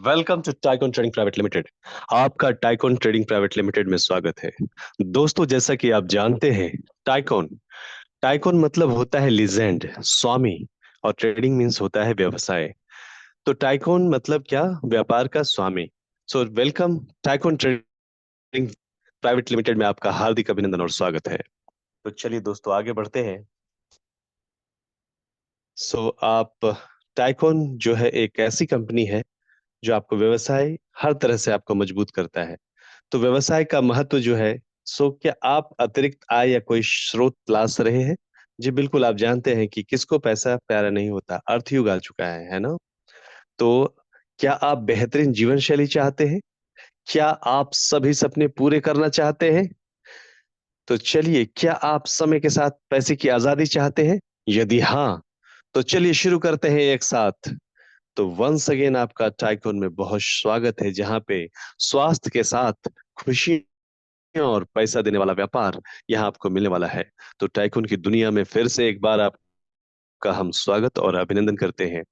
Welcome to Tycoon Trading Private Limited. आपका Tycoon Trading Private Limited में स्वागत है। दोस्तों, जैसा कि आप जानते हैं, टाइकॉन टाइकॉन मतलब होता है लीजेंड, स्वामी। और ट्रेडिंग मीन्स होता है व्यवसाय। तो टाइकॉन मतलब क्या? व्यापार का स्वामी। So welcome Tycoon Trading Private Limited में आपका हार्दिक अभिनंदन और स्वागत है। तो चलिए दोस्तों, आगे बढ़ते हैं। आप टाइकॉन जो है एक ऐसी कंपनी है जो आपको व्यवसाय हर तरह से आपको मजबूत करता है। तो व्यवसाय का महत्व जो है, क्या आप अतिरिक्त आय या कोई स्रोत तलाश रहे हैं? जी बिल्कुल, आप जानते हैं कि किसको पैसा प्यारा नहीं होता, अर्थ युग आ चुका है ना? तो क्या आप बेहतरीन जीवन शैली चाहते हैं? क्या आप सभी सपने पूरे करना चाहते हैं? तो चलिए, क्या आप समय के साथ पैसे की आजादी चाहते हैं? यदि हाँ, तो चलिए शुरू करते हैं एक साथ। तो वंस अगेन आपका टाइकून में बहुत स्वागत है, जहां पे स्वास्थ्य के साथ खुशी और पैसा देने वाला व्यापार यहाँ आपको मिलने वाला है। तो टाइकून की दुनिया में फिर से एक बार आपका हम स्वागत और अभिनंदन करते हैं।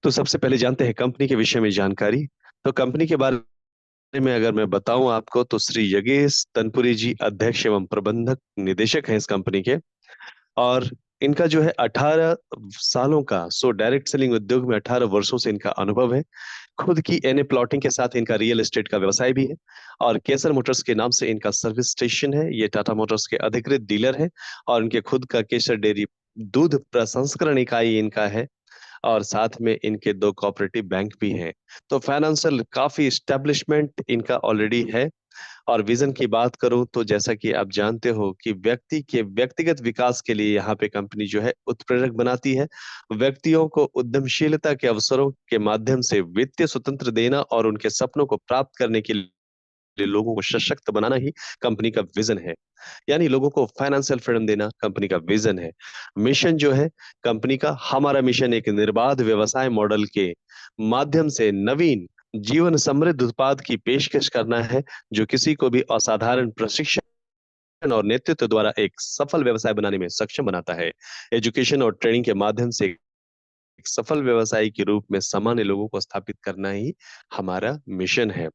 तो सबसे पहले जानते हैं कंपनी के विषय में जानकारी। तो कंपनी के बारे में अगर मैं बताऊं आपको, तो श्री योगेश तनपुरी जी अध्यक्ष एवं प्रबंधक निदेशक हैं इस कंपनी के। और इनका जो है 18 सालों का, डायरेक्ट सेलिंग उद्योग में 18 वर्षों से इनका अनुभव है। खुद की एनए प्लॉटिंग के साथ इनका रियल एस्टेट का व्यवसाय भी है। और केसर मोटर्स के नाम से इनका सर्विस स्टेशन है। ये टाटा मोटर्स के अधिकृत डीलर है। और इनके खुद का केसर डेयरी दूध प्रसंस्करण इकाई इनका है। और साथ में इनके दो कोऑपरेटिव बैंक भी हैं। तो फाइनेंशियल काफी स्टैब्लिशमेंट इनका ऑलरेडी है। और विजन की बात करूं, तो जैसा कि आप जानते हो कि व्यक्ति के व्यक्तिगत विकास के लिए यहाँ पे कंपनी जो है उत्प्रेरक बनाती है। व्यक्तियों को उद्यमशीलता के अवसरों के माध्यम से वित्तीय स्वतंत्र देना और उनके सपनों को प्राप्त करने के लिए लोगों को सशक्त बनाना ही कंपनी का विजन है। यानी लोगों को फाइनेंशियल फ्रीडम देना कंपनी का विजन है। मिशन जो है कंपनी का, हमारा मिशन एक निर्बाध व्यवसाय मॉडल के माध्यम से नवीन जीवन समृद्ध उत्पाद की पेशकश करना है, जो किसी को भी असाधारण प्रशिक्षण और नेतृत्व द्वारा एक सफल व्यवसाय बनाने में सक्षम बनाता है। एजुकेशन और ट्रेनिंग के माध्यम से एक सफल व्यवसायी के रूप में सामान्य लोगों को स्थापित करना ही हमारा मिशन है।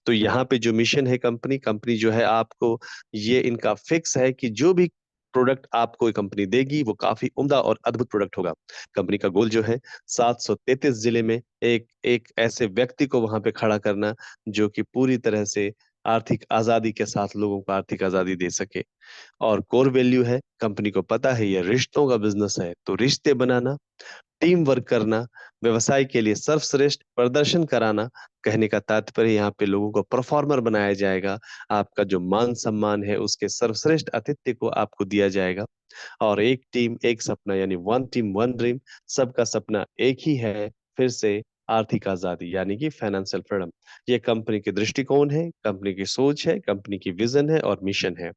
तो यहाँ पे जो मिशन है, कंपनी कंपनी जो है आपको, ये इनका फिक्स है कि जो भी प्रोडक्ट आपको कंपनी देगी वो काफी उम्दा और अद्भुत प्रोडक्ट होगा। कंपनी का गोल जो है 733 जिले में एक एक ऐसे व्यक्ति को वहां पे खड़ा करना, जो कि पूरी तरह से आर्थिक आजादी के साथ लोगों को आर्थिक आजादी दे सके। और कोर वैल्यू है, कंपनी को पता है ये रिश्तों का बिजनेस है, तो रिश्ते बनाना, टीम वर्क करना, व्यवसाय के लिए सर्वश्रेष्ठ प्रदर्शन कराना। कहने का तात्पर्य यहाँ पे लोगों को परफॉर्मर बनाया जाएगा। आपका जो मान सम्मान है उसके सर्वश्रेष्ठ आतिथ्य को आपको दिया जाएगा। और एक टीम एक सपना, यानी वन टीम वन ड्रीम, सबका सपना एक ही है, फिर से आर्थिक आजादी यानी कि फाइनेंशियल फ्रीडम। ये कंपनी के दृष्टिकोण है, कंपनी की सोच है, कंपनी की विजन है और मिशन है।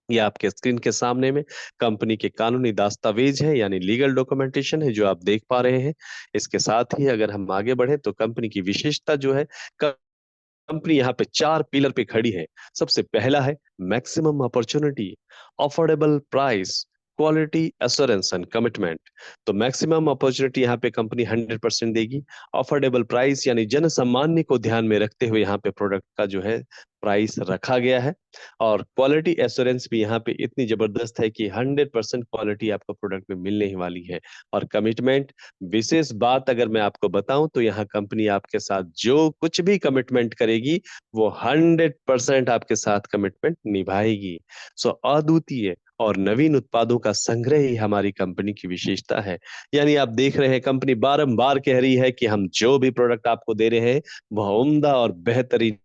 ये आपके स्क्रीन के सामने में कंपनी के कानूनी दस्तावेज है, यानी लीगल डॉक्यूमेंटेशन है, जो आप देख पा रहे हैं। इसके साथ ही अगर हम आगे बढ़े, तो कंपनी की विशेषता जो है, कंपनी यहाँ पे 4 पिलर पे खड़ी है। सबसे पहला है maximum opportunity, affordable price, quality assurance and commitment. तो मैक्सिमम अपॉर्चुनिटी यहाँ पे कंपनी 100% देगी। अफोर्डेबल प्राइस यानी जन सामान्य को ध्यान में रखते हुए यहाँ पे प्रोडक्ट का जो है प्राइस रखा गया है। और क्वालिटी एश्योरेंस भी यहाँ पे इतनी जबरदस्त है कि 100% क्वालिटी आपको प्रोडक्ट में मिलने ही वाली है। और कमिटमेंट, विशेष बात अगर मैं आपको बताऊं, तो यहाँ कंपनी आपके साथ जो कुछ भी कमिटमेंट करेगी, वो 100% आपके साथ कमिटमेंट निभाएगी। अद्वितीय और नवीन उत्पादों का संग्रह ही हमारी कंपनी की विशेषता है। यानी आप देख रहे हैं, कंपनी बारंबार कह रही है कि हम जो भी प्रोडक्ट आपको दे रहे हैं, वह उम्दा और बेहतरीन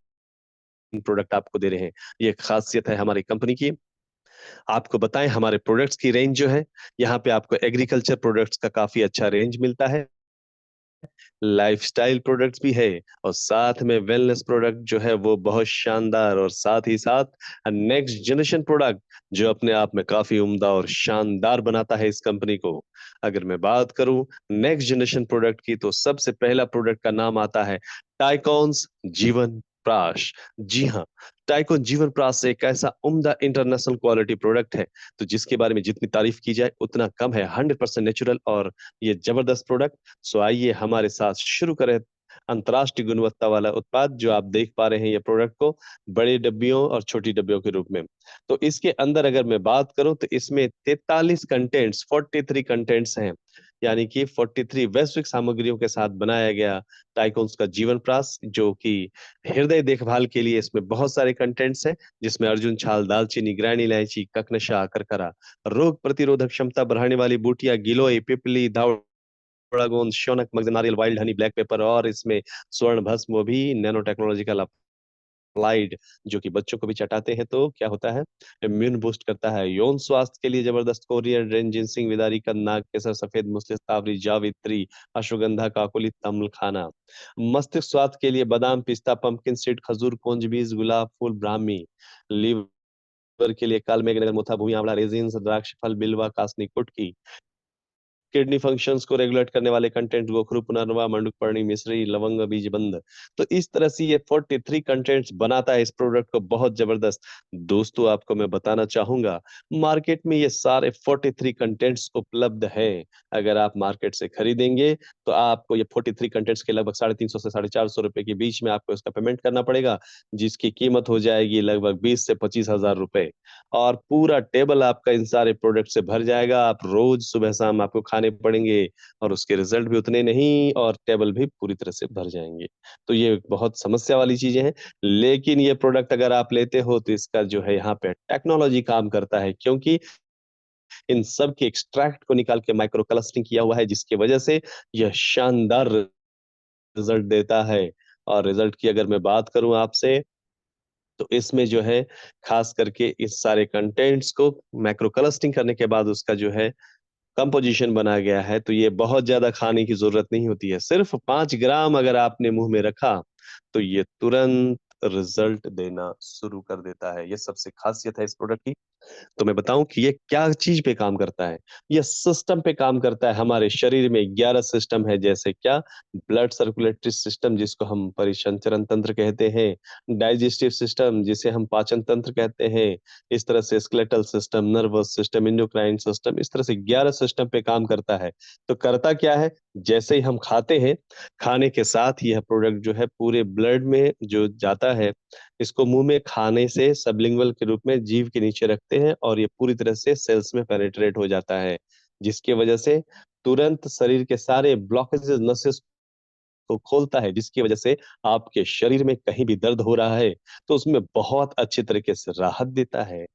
प्रोडक्ट आपको दे रहे हैं। ये खासियत है हमारी कंपनी की। आपको बताएं, हमारे प्रोडक्ट्स की रेंज जो है, यहाँ पे आपको एग्रीकल्चर प्रोडक्ट्स का काफी अच्छा रेंज मिलता है। लाइफस्टाइल प्रोडक्ट्स भी है। और साथ में वेलनेस प्रोडक्ट जो है वो बहुत शानदार, और साथ ही साथ नेक्स्ट जनरेशन प्रोडक्ट, जो अपने आप में काफी उम्दा और शानदार बनाता है इस कंपनी को। अगर मैं बात करूं नेक्स्ट जनरेशन प्रोडक्ट की, तो सबसे पहला प्रोडक्ट का नाम आता है टाइकॉन्स जीवन प्राश। जी हाँ, टाइकॉन जीवन प्राश एक ऐसा उम्दा इंटरनेशनल क्वालिटी प्रोडक्ट है, तो जिसके बारे में जितनी तारीफ की जाए उतना कम है। 100% नेचुरल और ये जबरदस्त प्रोडक्ट। आइए हमारे साथ शुरू करें अंतर्राष्ट्रीय गुणवत्ता वाला उत्पाद जो आप देख पा रहे हैं ये प्रोडक्ट को, बड़े डब्बियों और छोटी डब्बियों के रूप में। तो इसके अंदर अगर मैं बात करूं तो इसमें 43 कंटेंट्स, 43 कंटेंट्स हैं, यानी कि 43 वैश्विक सामग्रियों के साथ बनाया गया टाइकोन्स का जीवन प्रयास, जो कि हृदय देखभाल के लिए इसमें बहुत सारे कंटेंट्स हैं, जिसमें अर्जुन छाल, दालचीनी, ग्रैंड इलायची, ककनशा, करकरा, रोग प्रतिरोधक क्षमता बढ़ाने वाली बूटियां, गिलोय, पिपली, दावड़ा गोंद, शौनक, मगज नारियल, वाइल्ड हनी, ब्लैक पेपर, और इसमें स्वर्ण भस्म, वो भी नैनो टेक्नोलॉजिकल अप्लाइड, जो कि बच्चों को भी चटाते हैं तो क्या होता है, इम्यून बूस्ट करता है। यौन स्वास्थ्य के लिए जबरदस्त कोरियर, जिनसिंग, विदारी, नाग केसर, सफेद मुसले, तावरी, जावित्री, अश्वगंधा, काकुली, तम्ल खाना। मस्तिष्क स्वास्थ्य के लिए बादाम, पिस्ता, पंपकिन सीड, खजूर, कुंज बीज, गुलाब फूल, ब्राह्मी। लीवर के लिए काल मेघनगर, मुथा, भूमि, आंवला, रेजिन, द्राक्ष फल, बिल्वा, कासनी, कुटकी। किडनी फंक्शंस को रेगुलेट करने वाले कंटेंट, गोखरू, पुनर्वा, मंडुकपर्णी, मिश्री, लवंग, बीज बंद। तो इस तरह से ये 43 कंटेंट्स बनाता है इस प्रोडक्ट को बहुत जबरदस्त। दोस्तों आपको मैं बताना चाहूंगा, मार्केट में ये सारे 43 कंटेंट्स उपलब्ध है। अगर आप मार्केट से खरीदेंगे तो आपको ये 43 कंटेंट्स के लगभग 350 से 450 रुपए के बीच में आपको इसका पेमेंट करना पड़ेगा, जिसकी कीमत हो जाएगी लगभग 20 से 25 हजार रुपए। और पूरा टेबल आपका इन सारे प्रोडक्ट से भर जाएगा। आप रोज सुबह शाम आपको खाने पड़ेंगे, और उसके रिजल्ट भी उतने नहीं, और टेबल भी पूरी तरह से भर जाएंगे। तो ये बहुत समस्या वाली चीजें हैं। लेकिन ये प्रोडक्ट अगर आप लेते हो तो इसका जो है यहाँ पे टेक्नोलॉजी काम करता है, क्योंकि इन सब के एक्सट्रैक्ट को निकाल के माइक्रो क्लस्टरिंग किया हुआ है, जिसकी वजह से यह शानदार रिजल्ट देता है। और रिजल्ट की अगर मैं बात करूं आपसे, तो इसमें जो है खास करके इस सारे कंटेंट्स को मैक्रो क्लस्टरिंग करने के बाद उसका जो है कंपोजिशन बना गया है, तो ये बहुत ज्यादा खाने की जरूरत नहीं होती है। सिर्फ 5 ग्राम अगर आपने मुंह में रखा तो ये तुरंत रिजल्ट देना शुरू कर देता है। ये सबसे खासियत है इस प्रोडक्ट की। तो मैं बताऊं कि ये क्या चीज पे काम करता है। ये सिस्टम पे काम करता है। हमारे शरीर में 11 सिस्टम है, जैसे क्या, ब्लड सर्कुलेटरी सिस्टम जिसको हम परिसंचरण तंत्र कहते हैं, डाइजेस्टिव सिस्टम जिसे हम पाचन तंत्र कहते हैं, इस तरह से skeletal system, nervous system, endocrine system, इस तरह से 11 सिस्टम पे काम करता है। तो करता क्या है, जैसे ही हम खाते हैं, खाने के साथ ही यह प्रोडक्ट जो है पूरे ब्लड में जो जाता है, इसको मुंह में खाने से सबलिंगुअल के रूप में जीभ के नीचे रखते हैं, और ये पूरी तरह से सेल्स में पेनिट्रेट हो जाता है, जिसकी वजह से तुरंत शरीर के सारे ब्लॉकेजेस, नसेस को खोलता है, जिसकी वजह से आपके शरीर में कहीं भी दर्द हो रहा है तो उसमें बहुत अच्छे तरीके से राहत देता है।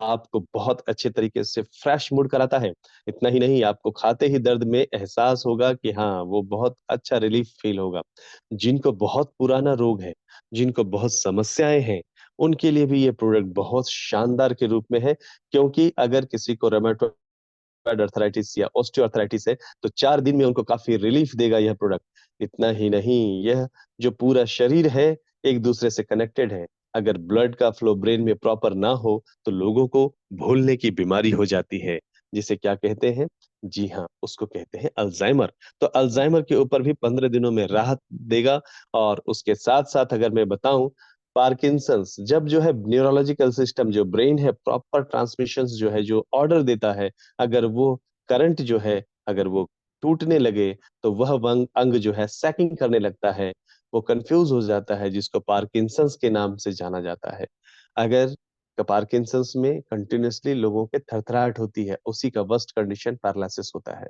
आपको बहुत अच्छे तरीके से फ्रेश मूड कराता है। इतना ही नहीं, आपको खाते ही दर्द में एहसास होगा कि हाँ, वो बहुत अच्छा रिलीफ फील होगा। जिनको बहुत पुराना रोग है, जिनको बहुत समस्याएं हैं, उनके लिए भी ये प्रोडक्ट बहुत शानदार के रूप में है। क्योंकि अगर किसी को रोमेटॉइड अर्थराइटिस या ऑस्टियोआर्थराइटिस है, तो 4 दिन में उनको काफी रिलीफ देगा यह प्रोडक्ट। इतना ही नहीं, यह जो पूरा शरीर है एक दूसरे से कनेक्टेड है। अगर ब्लड का फ्लो ब्रेन में प्रॉपर ना हो तो लोगों को भूलने की बीमारी हो जाती है, जिसे क्या कहते हैं, जी हाँ, उसको कहते हैं अल्जाइमर। तो अल्जाइमर के ऊपर भी 15 दिनों में राहत देगा। और उसके साथ साथ अगर मैं बताऊं, पार्किंसंस, जब जो है न्यूरोलॉजिकल सिस्टम, जो ब्रेन है, प्रॉपर ट्रांसमिशंस जो है, जो ऑर्डर देता है, अगर वो करंट जो है, अगर वो टूटने लगे, तो वह अंग जो है सैकिंग करने लगता है, वो कंफ्यूज हो जाता है, जिसको पार्किंसंस के नाम से जाना जाता है। अगर पार्किंसंस में कंटिन्यूअसली लोगों के थरथराहट होती है, उसी का वर्स्ट कंडीशन पैरालिसिस होता है।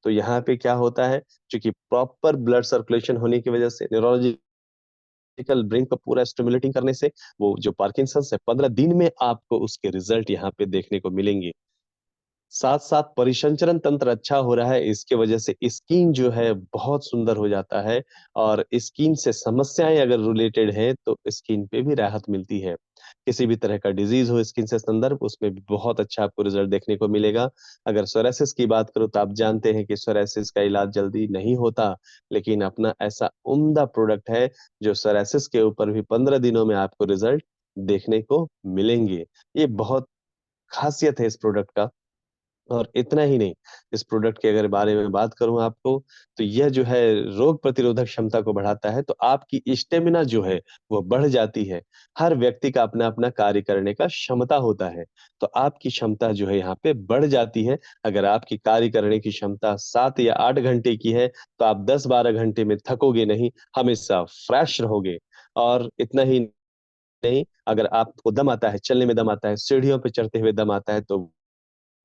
तो यहाँ पे क्या होता है, क्योंकि प्रॉपर ब्लड सर्कुलेशन होने की वजह से, न्यूरोलॉजिकल ब्रेन को पूरा स्टिमुलेटिंग करने से, वो जो पार्किंसंस है, 15 दिन में आपको उसके रिजल्ट यहाँ पे देखने को मिलेंगे। साथ साथ परिसंचरण तंत्र अच्छा हो रहा है, इसके वजह से स्किन जो है बहुत सुंदर हो जाता है। और स्किन से समस्याएं अगर रिलेटेड है तो स्किन पे भी राहत मिलती है। किसी भी तरह का डिजीज हो स्किन से संदर्भ, उसमें भी बहुत अच्छा आपको रिजल्ट देखने को मिलेगा। अगर सोरासिस की बात करूं तो आप जानते हैं कि सोरासिस का इलाज जल्दी नहीं होता, लेकिन अपना ऐसा उम्दा प्रोडक्ट है जो सोरासिस के ऊपर भी 15 दिनों में आपको रिजल्ट देखने को मिलेंगे। ये बहुत खासियत है इस प्रोडक्ट का। और इतना ही नहीं, इस प्रोडक्ट के अगर बारे में बात करूं आपको, तो यह जो है रोग प्रतिरोधक क्षमता को बढ़ाता है, तो आपकी स्टेमिना जो है वो बढ़ जाती है। हर व्यक्ति का अपना अपना कार्य करने का क्षमता होता है, तो आपकी क्षमता जो है यहाँ पे बढ़ जाती है। अगर आपकी कार्य करने की क्षमता 7 या 8 घंटे की है, तो आप 10-12 घंटे में थकोगे नहीं, हमेशा फ्रेश रहोगे। और इतना ही नहीं, अगर आपको दम आता है, चलने में दम आता है, सीढ़ियों पे चढ़ते हुए दम आता है, तो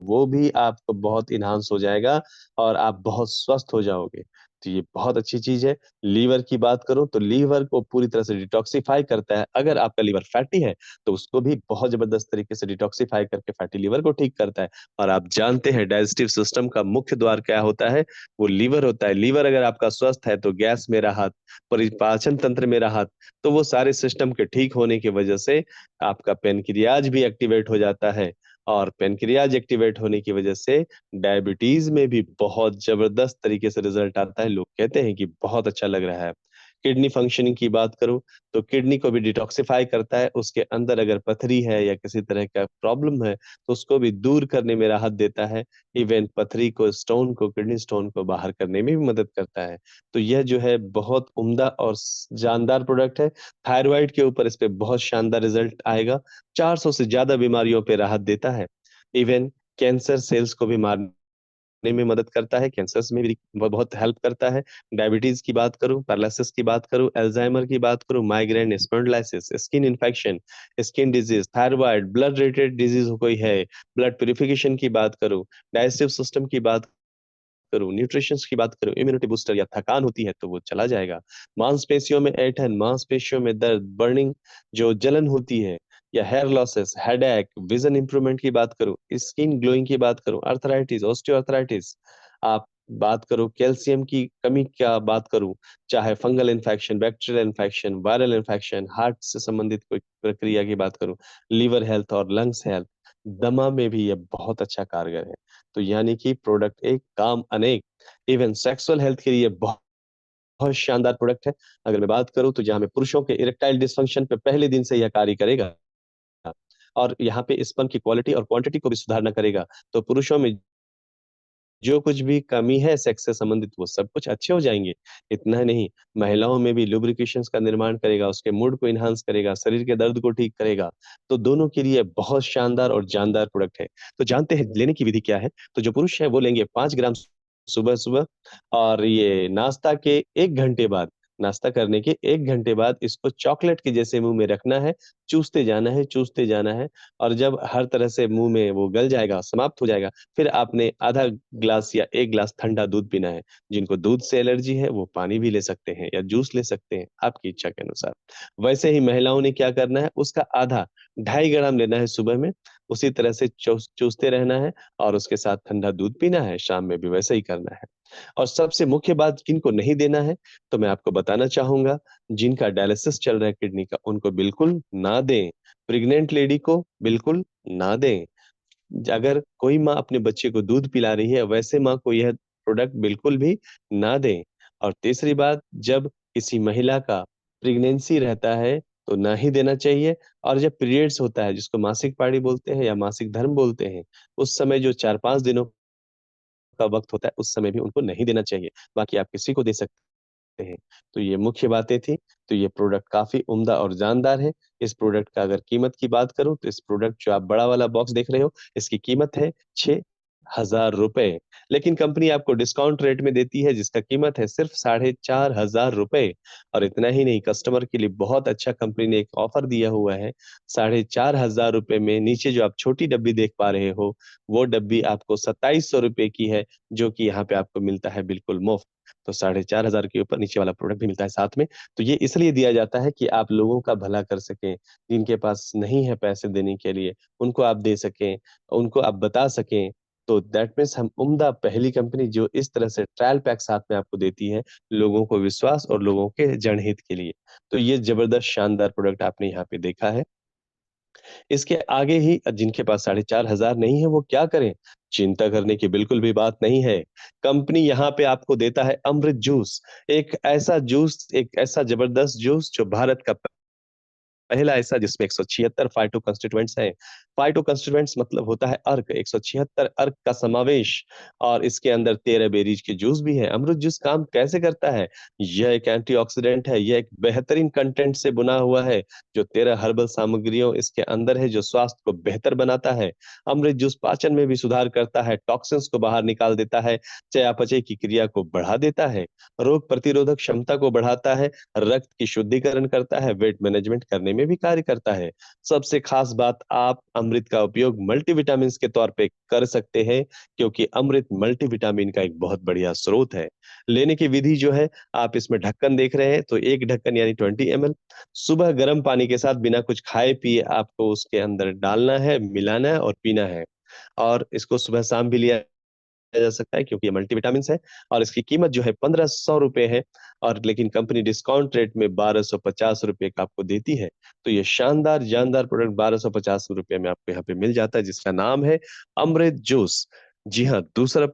वो भी आपको बहुत इन्हांस हो जाएगा और आप बहुत स्वस्थ हो जाओगे। तो ये बहुत अच्छी चीज है। लीवर की बात करूं तो लीवर को पूरी तरह से डिटॉक्सिफाई करता है। अगर आपका लीवर फैटी है तो उसको भी बहुत जबरदस्त तरीके से डिटॉक्सिफाई करके फैटी लीवर को ठीक करता है। और आप जानते हैं डाइजेस्टिव सिस्टम का मुख्य द्वार क्या होता है? वो लीवर होता है। लीवर अगर आपका स्वस्थ है तो गैस में राहत, पाचन तंत्र में राहत, तो वो सारे सिस्टम के ठीक होने की वजह से आपका पेनक्रियाज भी एक्टिवेट हो जाता है। और पेनक्रियाज एक्टिवेट होने की वजह से डायबिटीज में भी बहुत जबरदस्त तरीके से रिजल्ट आता है। लोग कहते हैं कि बहुत अच्छा लग रहा है। किडनी फंक्शनिंग की बात करूं तो किडनी को भी डिटॉक्सिफाई करता है। उसके अंदर अगर पथरी है या किसी तरह का प्रॉब्लम है तो उसको भी दूर करने में राहत देता है। इवन पथरी को, स्टोन को, किडनी स्टोन को बाहर करने में भी मदद करता है। तो यह जो है बहुत उम्दा और जानदार प्रोडक्ट है। थायराइड के ऊपर इस पे बहुत शानदार रिजल्ट आएगा। 400 से ज्यादा बीमारियों पे राहत देता है। इवन कैंसर सेल्स को भी मारने में मदद करता है, कैंसर्स में भी बहुत हेल्प करता है। डायबिटीज की बात करूं, पैरालिसिस की बात करूं, अल्जाइमर की बात करूं, migraine, spondylitis, skin infection, skin disease, thyroid, blood related disease कोई है, ब्लड प्यूरिफिकेशन की बात करूं, डाइजेस्टिव सिस्टम की बात करूं, न्यूट्रिशन की बात करूं, इम्यूनिटी बूस्टर या थकान होती है तो वो चला जाएगा। मांसपेशियों में ऐंठन, मांसपेशियों में दर्द, बर्निंग, जो जलन होती है, या hair losses, headache, vision improvement की बात करूं, स्किन ग्लोइंग की बात करूं, अर्थराइटिस, ऑस्टियोआर्थराइटिस, आप बात करो कैल्शियम की कमी क्या बात करूं, चाहे fungal infection, bacterial infection, viral infection, heart से संबंधित कोई प्रक्रिया की बात करूं, लीवर हेल्थ और लंग्स हेल्थ, दमा में भी ये बहुत अच्छा कारगर है। तो यानी कि प्रोडक्ट एक काम अनेक। इवन सेक्सुअल हेल्थ के लिए बहुत बहुत शानदार प्रोडक्ट है। अगर मैं बात करूं तो जहां में पुरुषों के इरेक्टाइल डिस्फंक्शन पे पहले दिन से यह कार्य करेगा, और यहाँ पे स्पर्म की क्वालिटी और क्वांटिटी को भी सुधारना करेगा। तो पुरुषों में जो कुछ भी कमी है सेक्स से संबंधित वो सब कुछ अच्छे हो जाएंगे। इतना ही नहीं, महिलाओं में भी लुब्रिकेशंस का निर्माण करेगा, उसके मूड को इन्हांस करेगा, शरीर के दर्द को ठीक करेगा। तो दोनों के लिए बहुत शानदार और जानदार प्रोडक्ट है। तो जानते हैं लेने की विधि क्या है? तो जो पुरुष है वो लेंगे 5 ग्राम सुबह सुबह, और ये नाश्ता के 1 घंटे बाद, नाश्ता करने के 1 घंटे बाद इसको चॉकलेट के जैसे मुंह में रखना है, चूसते जाना है, चूसते जाना है। और जब हर तरह से मुंह में वो गल जाएगा, समाप्त हो जाएगा, फिर आपने आधा ग्लास या 1 ग्लास ठंडा दूध पीना है। जिनको दूध से एलर्जी है वो पानी भी ले सकते हैं या जूस ले सकते हैं, आपकी इच्छा के अनुसार। वैसे ही महिलाओं ने क्या करना है, उसका आधा, 2.5 ग्राम लेना है सुबह में, उसी तरह से चूसते रहना है, और उसके साथ ठंडा दूध पीना है, शाम में भी वैसे ही करना है। और सबसे मुख्य बात किनको नहीं देना है, तो मैं आपको बताना चाहूंगा, जिनका डायलिसिस चल रहा है किडनी का, उनको बिल्कुल ना दें। प्रेग्नेंट लेडी को बिल्कुल ना दें। अगर कोई माँ अपने बच्चे को दूध पिला रही है, वैसे माँ को यह प्रोडक्ट बिल्कुल भी ना दें। और तीसरी बात, जब किसी महिला का प्रेगनेंसी रहता है तो ना ही देना चाहिए। और जब पीरियड्स होता है, जिसको मासिक पाड़ी बोलते हैं या मासिक धर्म बोलते हैं, उस समय जो 4-5 दिनों का वक्त होता है, उस समय भी उनको नहीं देना चाहिए। बाकी आप किसी को दे सकते हैं। तो ये मुख्य बातें थी। तो ये प्रोडक्ट काफी उम्दा और जानदार है। इस प्रोडक्ट का अगर कीमत की बात करूं तो इस प्रोडक्ट जो आप बड़ा वाला बॉक्स देख रहे हो, इसकी कीमत है 6,000 रुपए। लेकिन कंपनी आपको डिस्काउंट रेट में देती है, जिसका कीमत है सिर्फ 4,500 रुपए। और इतना ही नहीं, कस्टमर के लिए बहुत अच्छा कंपनी ने एक ऑफर दिया हुआ है। 4,500 रुपए में नीचे जो आप छोटी डब्बी देख पा रहे हो, वो डब्बी आपको 2,700 रुपए की है, जो कि यहाँ पे आपको मिलता है बिल्कुल मुफ्त। तो 4,500 के ऊपर नीचे वाला प्रोडक्ट भी मिलता है साथ में। तो ये इसलिए दिया जाता है कि आप लोगों का भला कर सकें, जिनके पास नहीं है पैसे देने के लिए, उनको आप दे सकें, उनको आप बता सकें। तो दैट मीन्स हम उम्दा पहली कंपनी जो इस तरह से ट्रायल पैक साथ में आपको देती है, लोगों को विश्वास और लोगों के जनहित के लिए। तो ये जबरदस्त शानदार प्रोडक्ट आपने यहाँ पे देखा है। इसके आगे ही जिनके पास 4,500 नहीं है वो क्या करें? चिंता करने की बिल्कुल भी बात नहीं है। कंपनी यहाँ पे आपको देता है अमृत जूस। एक ऐसा जूस, एक ऐसा जबरदस्त जूस जो भारत का पहला ऐसा जिसमें 176 फाइटो कंस्टिट्यूएंट्स हैं। फाइटो कंस्टिट्यूएंट्स मतलब होता है अर्क, 176 अर्क का समावेश। और इसके अंदर 13 बेरीज के जूस भी है। अमरूद जूस काम कैसे करता है? यह एक एंटीऑक्सीडेंट है, यह एक बेहतरीन कंटेंट से बना हुआ है, जो 13 हर्बल सामग्रियों इसके अंदर है, जो स्वास्थ्य को बेहतर बनाता है। अमृत जूस पाचन में भी सुधार करता है, टॉक्सिन्स को बाहर निकाल देता है, चयापचय की क्रिया को बढ़ा देता है, रोग प्रतिरोधक क्षमता को बढ़ाता है, रक्त की शुद्धिकरण करता है, वेट मैनेजमेंट करने में भी कार्य करता है। सबसे खास बात, आप अमृत का उपयोग मल्टीविटामिन के तौर पे कर सकते हैं, क्योंकि अमृत मल्टीविटामिन का एक बहुत बढ़िया स्रोत है। लेने की विधि जो है, आप इसमें ढक्कन देख रहे हैं, तो एक ढक्कन यानी 20 ml सुबह गर्म पानी के साथ बिना कुछ खाए पिए आपको उसके अंदर डालना है, मिलाना है और पीना है। और इसको सुबह शाम भी लिया जा सकता है, क्योंकि ये मल्टीविटामिन है। और इसकी कीमत जो है 1500 रुपए है। और लेकिन कंपनी डिस्काउंट रेट में 1250 रुपए का आपको देती है। तो ये शानदार जानदार प्रोडक्ट 1250 रुपए में आपको यहाँ पे मिल जाता है, जिसका नाम है अमृत जूस। जी हाँ, दूसरा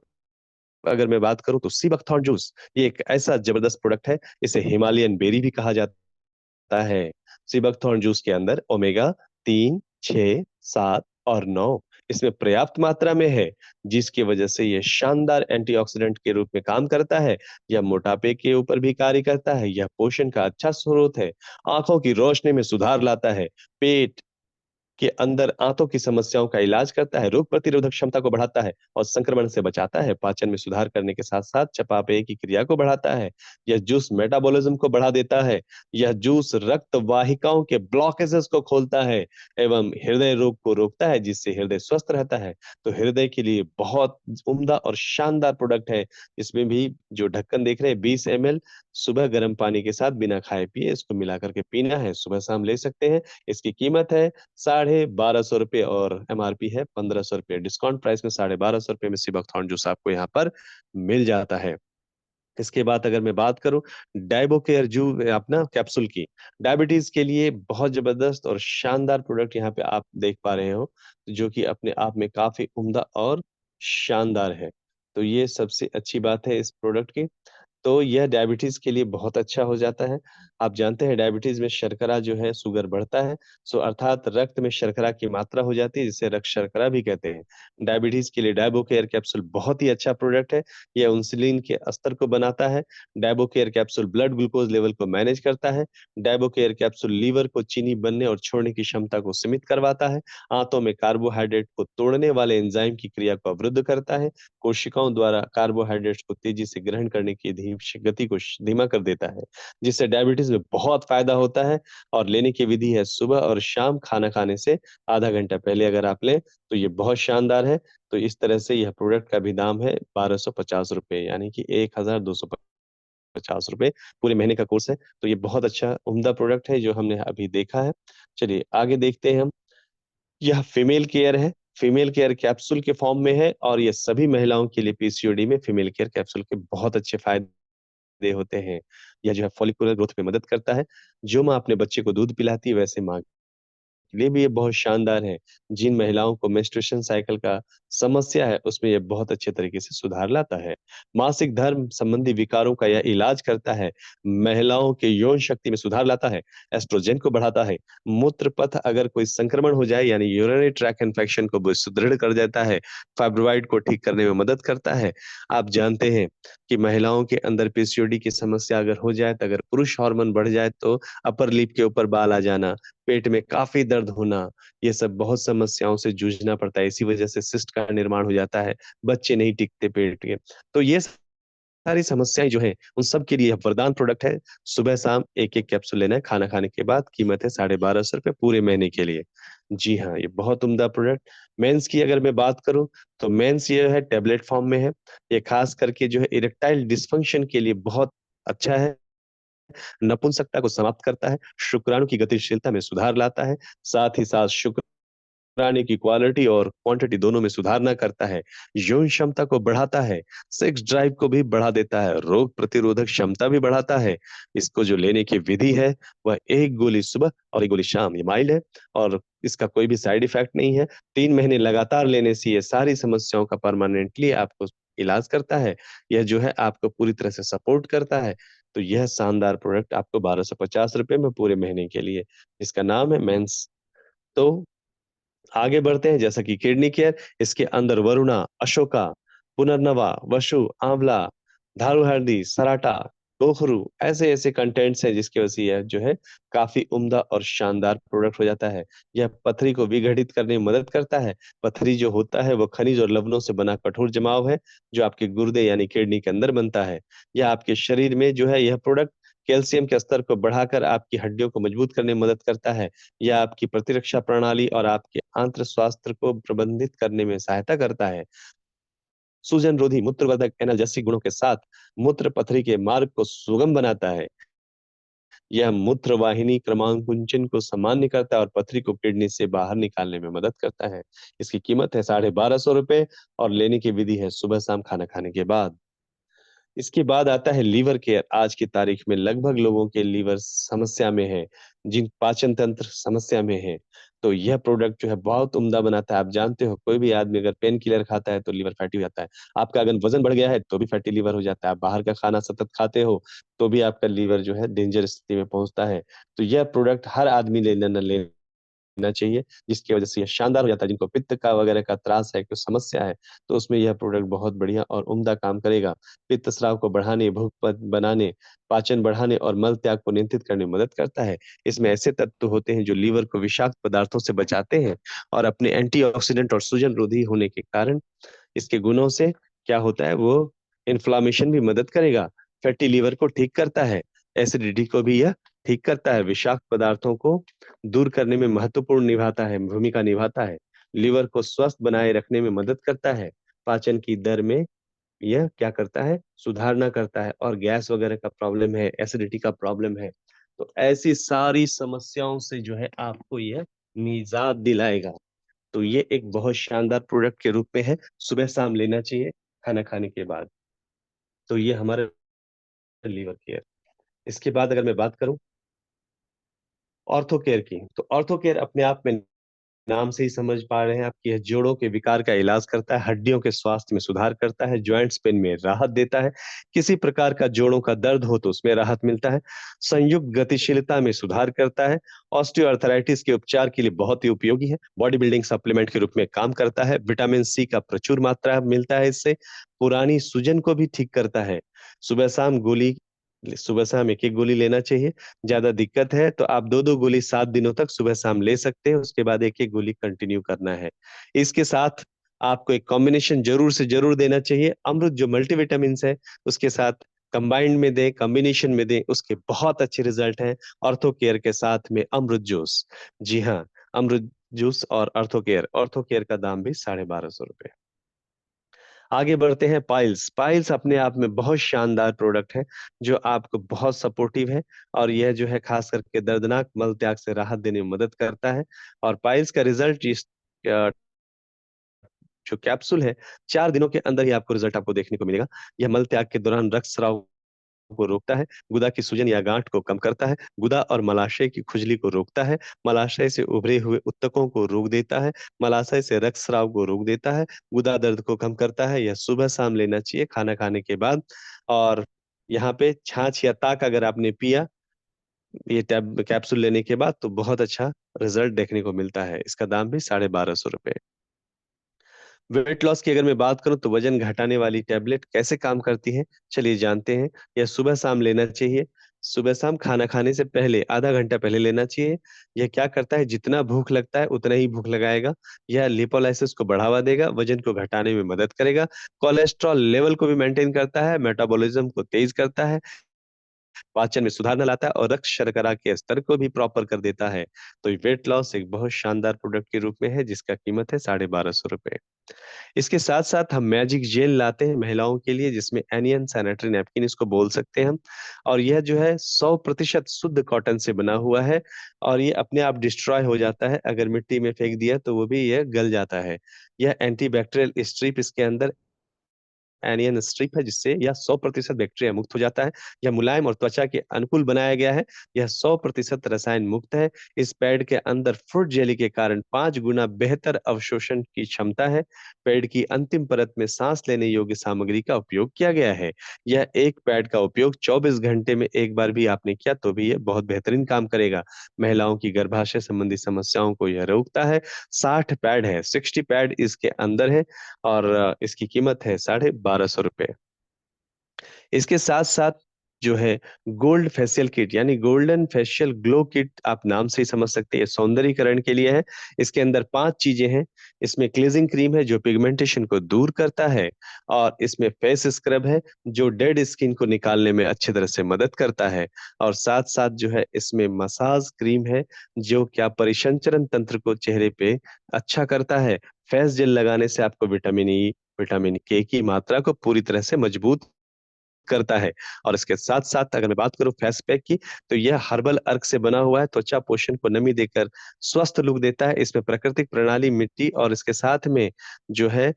अगर मैं बात करूं तो सी बकथॉर्न जूस, ये एक ऐसा जबरदस्त प्रोडक्ट है, इसे हिमालयन बेरी भी कहा जाता है। सी बकथॉर्न जूस के अंदर ओमेगा 3, 6, 7 और 9 इसमें पर्याप्त मात्रा में है, जिसकी वजह से ये शानदार एंटीऑक्सीडेंट के रूप में काम करता है। यह मोटापे के ऊपर भी कार्य करता है, यह पोषण का अच्छा स्रोत है, आंखों की रोशनी में सुधार लाता है, पेट के अंदर आंतों की समस्याओं का इलाज करता है, रोग प्रतिरोधक क्षमता को बढ़ाता है और संक्रमण से बचाता है, पाचन में सुधार करने के साथ साथ चयापचय की क्रिया को बढ़ाता है। यह जूस मेटाबॉलिज्म को बढ़ा देता है। यह जूस रक्त वाहिकाओं के ब्लॉकेजेस को खोलता है एवं हृदय रोग को रोकता है, जिससे हृदय स्वस्थ रहता है। तो हृदय के लिए बहुत उम्दा और शानदार प्रोडक्ट है। इसमें भी जो ढक्कन देख रहे हैं, 20 ml सुबह गर्म पानी के साथ बिना खाए पिए इसको मिला करके पीना है, सुबह शाम ले सकते हैं। इसकी कीमत है 1250 रुपये और एमआरपी है 1500 रुपये। डिस्काउंट प्राइस में 1250 रुपये में सिबकथॉर्न जूस आपको यहाँ पर मिल जाता है। इसके बाद अगर मैं बात करूं डाइबोकेयर जू अपना कैप्सूल की, डायबिटीज के लिए बहुत जबरदस्त और शानदार प्रोडक्ट यहाँ पे आप देख पा रहे हो, जो कि अपने आप में काफी उम्दा और शानदार है। तो ये सबसे अच्छी बात है इस प्रोडक्ट की। तो यह डायबिटीज के लिए बहुत अच्छा हो जाता है। आप जानते हैं डायबिटीज में शर्करा जो है, शुगर बढ़ता है, सो अर्थात रक्त में शर्करा की मात्रा हो जाती है, जिसे रक्त शर्करा भी कहते हैं। डायबिटीज के लिए डायबोकेयर कैप्सूल बहुत ही अच्छा प्रोडक्ट है। यह इंसुलिन के स्तर को बनाता है। डायबोकेयर कैप्सूल ब्लड ग्लूकोज लेवल को मैनेज करता है। डायबोकेयर कैप्सूल लीवर को चीनी बनने और छोड़ने की क्षमता को सीमित करवाता है। आंतों में कार्बोहाइड्रेट को तोड़ने वाले एंजाइम की क्रिया को अवरुद्ध करता है। कोशिकाओं द्वारा कार्बोहाइड्रेट्स को तेजी से ग्रहण करने की गति को धीमा कर देता है, जिससे डायबिटीज में बहुत फायदा होता है। और लेने की विधि है सुबह और शाम खाना खाने से आधा घंटा पहले अगर आप लें तो ये बहुत शानदार है। तो इस तरह से यह प्रोडक्ट का भी दाम है 1250 रुपये, यानी कि 1250 रुपये। पूरे महीने का कोर्स है। तो ये बहुत अच्छा उम्दा प्रोडक्ट है जो हमने अभी देखा है। चलिए आगे देखते हैं हम। यह फीमेल केयर है, फीमेल केयर कैप्सूल के फॉर्म में है, और ये सभी महिलाओं के लिए पीसीओडी में फीमेल केयर कैप्सूल के बहुत अच्छे फायदे होते हैं। यह जो है फॉलिकुलर ग्रोथ में मदद करता है। जो माँ अपने बच्चे को दूध पिलाती है, वैसे माँ लिए भी ये बहुत शानदार है। जिन महिलाओं को मेंस्ट्रुएशन साइकिल का समस्या है, उसमें ये बहुत अच्छे तरीके से सुधार लाता है। मासिक धर्म संबंधी विकारों का यह इलाज करता है। महिलाओं के यौन शक्ति में सुधार लाता है। एस्ट्रोजन को बढ़ाता है। मूत्र पथ अगर कोई संक्रमण हो जाए, यानी यूरिनरी ट्रैक इन्फेक्शन को भी सुदृढ़ कर देता है। फाइब्रॉइड को ठीक करने में मदद करता है। आप जानते हैं कि महिलाओं के अंदर पीसीओडी की समस्या अगर हो जाए, तो अगर पुरुष हार्मोन बढ़ जाए तो अपर लिप के ऊपर बाल आ जाना, पेट में काफ़ी दर्द होना, ये सब बहुत समस्याओं से जूझना पड़ता है। इसी वजह से सिस्ट का निर्माण हो जाता है, बच्चे नहीं टिकते पेट के। तो ये सारी समस्याएँ जो हैं, उन सब के लिए यह वरदान प्रोडक्ट है। सुबह-शाम 1-1 कैप्सूल लेना है खाना खाने के बाद, कीमत है ₹1250 पूरे महीने के लिए। जी हाँ, ये बहुत उम्दा प्रोडक्ट। मेंस की अगर मैं बात करूँ, तो मेंस ये है टैबलेट फॉर्म में है। ये खास करके जो है इरेक्टाइल डिस्फंक्शन के लिए बहुत अच्छा है। नपुंसकता को समाप्त करता है, शुक्राणु की गतिशीलता में सुधार लाता है, साथ ही साथ शुक्राणु की क्वालिटी और क्वांटिटी दोनों में सुधारना करता है, यौन क्षमता को बढ़ाता है, सेक्स ड्राइव को भी बढ़ा देता है, रोग प्रतिरोधक क्षमता भी बढ़ाता है। इसको जो लेने की विधि है, वह 1 गोली सुबह और 1 गोली शाम, ये माइल्ड है और इसका कोई भी साइड इफेक्ट नहीं है। 3 महीने लगातार लेने से ये सारी समस्याओं का परमानेंटली आपको इलाज करता है। यह जो है आपको पूरी तरह से सपोर्ट करता है। तो यह शानदार प्रोडक्ट आपको 1250 रुपये में पूरे महीने के लिए, इसका नाम है मेंस। तो आगे बढ़ते हैं, जैसा कि किडनी केयर, इसके अंदर वरुणा, अशोका, पुनर्नवा, वसु, आंवला, धारू हल्दी, सराटा, गोखरू, ऐसे ऐसे कंटेंट्स हैं जिसकी वजह से यह जो है काफी उम्दा और शानदार प्रोडक्ट हो जाता है। यह पथरी को विघटित करने में मदद करता है। पथरी जो होता है वो खनिज और लवणों से बना कठोर जमाव है जो आपके गुर्दे यानी किडनी के अंदर बनता है। यह आपके शरीर में जो है यह प्रोडक्ट कैल्शियम के स्तर को बढ़ाकर आपकी हड्डियों को मजबूत करने में मदद करता है। यह आपकी प्रतिरक्षा प्रणाली और आपके आंत्र स्वास्थ्य को प्रबंधित करने में सहायता करता है। सूजन रोधी, मूत्रवर्धक, एनाल्जेसिक गुणों के साथ मूत्र पथरी के मार्ग को सुगम बनाता है। यह मूत्र वाहिनी क्रमांकुंचन को सामान्य करता है और पथरी को किडनी से बाहर निकालने में मदद करता है। इसकी कीमत है 1250 रुपये और लेने की विधि है सुबह शाम खाना खाने के बाद। इसके बाद आता है लीवर केयर। आज की तारीख में लगभग लोगों के लीवर समस्या में है, जिन पाचन तंत्र समस्या में है, तो यह प्रोडक्ट जो है बहुत उम्दा बनाता है। आप जानते हो कोई भी आदमी अगर पेन किलर खाता है तो लीवर फैटी हो जाता है। आपका अगर वजन बढ़ गया है तो भी फैटी लीवर हो जाता है। आप बाहर का खाना सतत खाते हो तो भी आपका लीवर जो है डेंजर स्थिति में पहुंचता है। तो यह प्रोडक्ट हर आदमी लेना लेना चाहिए, जिसकी वजह से ये शानदार हो जाता है। जिनको पित्त का वगैरह का त्रास है, कुछ समस्या है, तो उसमें यह प्रोडक्ट बहुत बढ़िया और उम्दा काम करेगा। पित्त स्राव को बढ़ाने, भूख बनाने, पाचन बढ़ाने और मल त्याग को नियंत्रित करने में मदद करता है। इसमें ऐसे तत्व होते हैं जो लीवर को विषाक्त पदार्थों से बचाते हैं और अपने एंटीऑक्सीडेंट और सूजन रोधी होने के कारण इसके गुणों से क्या होता है, वो इन्फ्लामेशन भी मदद करेगा, फैटी लीवर को ठीक करता है, एसिडिटी को भी यह ठीक करता है, विषाक्त पदार्थों को दूर करने में महत्वपूर्ण निभाता है भूमिका निभाता है, लीवर को स्वस्थ बनाए रखने में मदद करता है, पाचन की दर में यह क्या करता है, सुधारना करता है, और गैस वगैरह का प्रॉब्लम है, एसिडिटी का प्रॉब्लम है, तो ऐसी सारी समस्याओं से जो है आपको यह निजात दिलाएगा। तो ये एक बहुत शानदार प्रोडक्ट के रूप में है, सुबह शाम लेना चाहिए खाना खाने के बाद। तो ये हमारा लीवर केयर। इसके बाद अगर मैं बात करूं ऑर्थो केयर की, तो ऑर्थो केयर अपने आप में नाम से ही समझ पा रहे हैं आप कि यह जोड़ों के विकार का इलाज करता है, हड्डियों के स्वास्थ्य में सुधार करता है, जॉइंट्स पेन में राहत देता है, किसी प्रकार का जोड़ों का दर्द हो तो उसमें राहत मिलता है, संयुक्त गतिशीलता में सुधार करता है, ऑस्टियोआर्थराइटिस के उपचार के लिए बहुत ही उपयोगी है, बॉडी बिल्डिंग सप्लीमेंट के रूप में काम करता है, विटामिन सी का प्रचुर मात्रा मिलता है इससे, पुरानी सूजन को भी ठीक करता है। सुबह शाम गोली सुबह शाम एक एक गोली लेना चाहिए। ज्यादा दिक्कत है तो आप दो दो गोली 7 दिनों तक सुबह शाम ले सकते हैं, उसके बाद एक एक गोली कंटिन्यू करना है। इसके साथ आपको एक कॉम्बिनेशन जरूर से जरूर देना चाहिए, अमृत जो मल्टीविटामिन है उसके साथ कंबाइंड में दें, कॉम्बिनेशन में दें, उसके बहुत अच्छे रिजल्ट हैं। ऑर्थो केयर के साथ में अमृत जूस, जी हाँ, अमृत जूस और ऑर्थो केयर का दाम भी 1250 रुपये। आगे बढ़ते हैं पाइल्स। पाइल्स अपने आप में बहुत शानदार प्रोडक्ट है जो आपको बहुत सपोर्टिव है, और यह जो है खास करके दर्दनाक मल त्याग से राहत देने में मदद करता है। और पाइल्स का रिजल्ट इस जो कैप्सूल है 4 दिनों के अंदर ही आपको रिजल्ट आपको देखने को मिलेगा। यह मल त्याग के दौरान रक्तस्राव को रोकता है, गुदा की सूजन या गांठ को कम करता है, गुदा और मलाशय की खुजली को रोकता है, मलाशय से उभरे हुए उत्तकों को रोक देता है, मलाशय से रक्तस्राव को रोक देता है, गुदा दर्द को कम करता है। यह सुबह शाम लेना चाहिए खाना खाने के बाद। और यहाँ पे छाछ या ताक अगर आपने पिया ये टैब कैप्सूल लेने के बाद तो बहुत अच्छा रिजल्ट देखने को मिलता है। इसका दाम भी 1250 रुपये। वेट लॉस की अगर मैं बात करूं तो वजन घटाने वाली टैबलेट कैसे काम करती है, चलिए जानते हैं। यह सुबह शाम लेना चाहिए। सुबह शाम खाना खाने से पहले आधा घंटा पहले लेना चाहिए। यह क्या करता है, जितना भूख लगता है उतना ही भूख लगाएगा। यह लिपोलाइसिस को बढ़ावा देगा, वजन को घटाने में मदद करेगा, कोलेस्ट्रॉल लेवल को भी मेंटेन करता है, मेटाबॉलिज्म को तेज करता है, पाचन में सुधार लाता है और रक्त शर्करा के स्तर को भी प्रॉपर कर देता है। तो वेट लॉस एक बहुत शानदार प्रोडक्ट के रूप में है जिसका कीमत है 1250 रुपये। इसके साथ साथ हम मैजिक जेल लाते हैं महिलाओं के लिए, जिसमें एनियन सैनिटरी नैपकिन इसको बोल सकते हैं हम। और यह जो है 100% शुद्ध कॉटन से बना हुआ है, और ये अपने आप डिस्ट्रॉय हो जाता है, अगर मिट्टी में फेंक दिया तो वो भी यह गल जाता है। यह एंटीबैक्टीरियल स्ट्रिप इसके अंदर एनियन स्ट्रिप है, जिससे यह 100% बैक्टीरिया मुक्त हो जाता है। यह मुलायम और त्वचा के अनुकूल बनाया गया है। यह 100% रसायन मुक्त है। इस पैड के अंदर फ्रूट जेली के कारण 5 गुना बेहतर अवशोषण की क्षमता है। पैड की अंतिम परत में सांस लेने योग्य सामग्री का उपयोग किया गया है। यह एक पैड का उपयोग 24 घंटे में एक बार भी आपने किया तो भी यह बहुत बेहतरीन काम करेगा। महिलाओं की गर्भाशय संबंधी समस्याओं को यह रोकता है। 60 पैड है, 60 पैड इसके अंदर है। और इसकी कीमत है ₹1250। इसके साथ साथ जो है गोल्ड फेशियल किट यानी गोल्डन फेशियल ग्लो किट, आप नाम से ही समझ सकते हैं, ये सौंदर्यीकरण के लिए है। इसके अंदर 5 चीजें हैं। इसमें क्लींजिंग क्रीम है जो पिगमेंटेशन को दूर करता है, और इसमें फेस स्क्रब है जो डेड स्किन को निकालने में अच्छी तरह से मदद करता है, और साथ साथ जो है इसमें मसाज क्रीम है जो क्या परिसंचरण तंत्र को चेहरे पे अच्छा करता है। फेस जेल लगाने से आपको विटामिन ई, विटामिन के की मात्रा को पूरी तरह से मजबूत करता है। और इसके साथ साथ अगर मैं बात करूं फेस पैक की, तो यह हर्बल अर्क से बना हुआ है, त्वचा पोषण को नमी देकर स्वस्थ लुक देता है। इसमें प्राकृतिक प्रणाली, मिट्टी और इसके साथ में जो है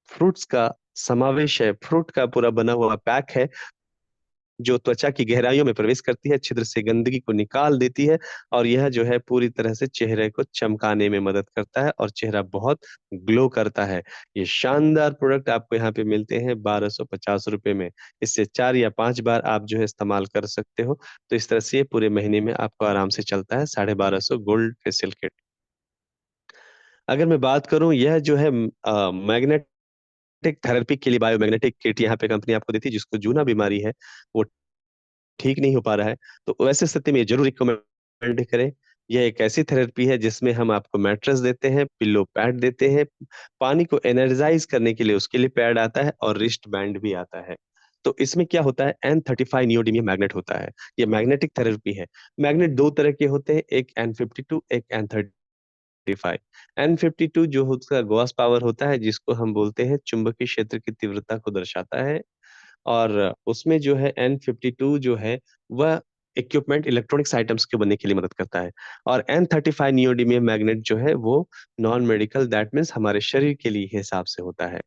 फ्रूट्स का समावेश है। फ्रूट का पूरा बना हुआ पैक है जो त्वचा की गहराइयों में प्रवेश करती है, छिद्र से गंदगी को निकाल देती है, और यह जो है पूरी तरह से चेहरे को चमकाने में मदद करता है और चेहरा बहुत ग्लो करता है। ये शानदार प्रोडक्ट आपको यहाँ पे मिलते हैं ₹1250 में। इससे 4 या 5 बार आप जो है इस्तेमाल कर सकते हो। तो इस तरह से ये पूरे महीने में आपको आराम से चलता है 1250 गोल्ड फेशियल किट। अगर मैं बात करूं, यह जो है मैग्नेटिक थेरेपी के लिए बायोमैग्नेटिक किट यहाँ पे कंपनी आपको देती है, जिसको जूना बीमारी है, वो ठीक नहीं हो पा रहा है, तो वैसे स्थिति में ये जरूर रिकमेंड करें। यह एक ऐसी थेरेपी है जिसमें हम आपको मैट्रेस देते हैं, पिल्लो पैड देते हैं, पानी को एनर्जाइज करने के लिए उसके लिए पैड आता है, और रिस्ट बैंड भी आता है। तो इसमें क्या होता है, N35 नियोडीमियम मैग्नेट होता है। ये मैग्नेटिक थेरेपी है। मैग्नेट दो तरह के होते हैं, एक N52, एक N35। N52 जो उसका गॉस पावर होता है, जिसको हम बोलते हैं चुंबकीय क्षेत्र की तीव्रता को दर्शाता है। और उसमें जो है N52 जो है वह इक्विपमेंट इलेक्ट्रॉनिक्स आइटम्स के बनने के लिए मदद करता है। और N35 नियोडिमियम मैग्नेट जो है वो नॉन मेडिकल, दैट मीन्स हमारे शरीर के लिए हिसाब से होता है।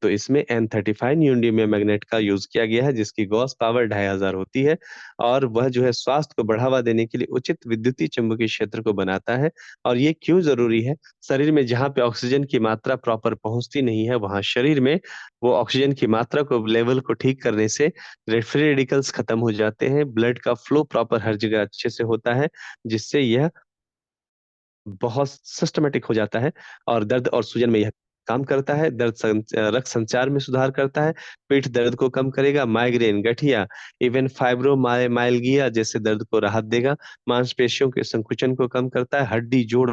तो इसमें N35 नियोडिमियम मैग्नेट का यूज किया गया है, जिसकी गॉस पावर 2500 होती है, और वह जो है स्वास्थ्य को बढ़ावा देने के लिए उचित विद्युतीय चुंबकीय क्षेत्र को बनाता है। और ये क्यों जरूरी है, शरीर में जहाँ पे ऑक्सीजन की मात्रा प्रॉपर पहुंचती नहीं है, वहां शरीर में वो ऑक्सीजन की मात्रा को, लेवल को ठीक करने से फ्री रेडिकल्स खत्म हो जाते हैं, ब्लड का फ्लो प्रॉपर हर जगह अच्छे से होता है, जिससे यह बहुत सिस्टमेटिक हो जाता है। और दर्द और सूजन में यह काम करता है, रक्त संचार में सुधार करता है, पीठ दर्द को कम करेगा, माइग्रेन, गठिया, इवन फाइब्रोमाइल्गिया जैसे दर्द को राहत देगा, मांसपेशियों के संकुचन को कम करता है, हड्डी, जोड़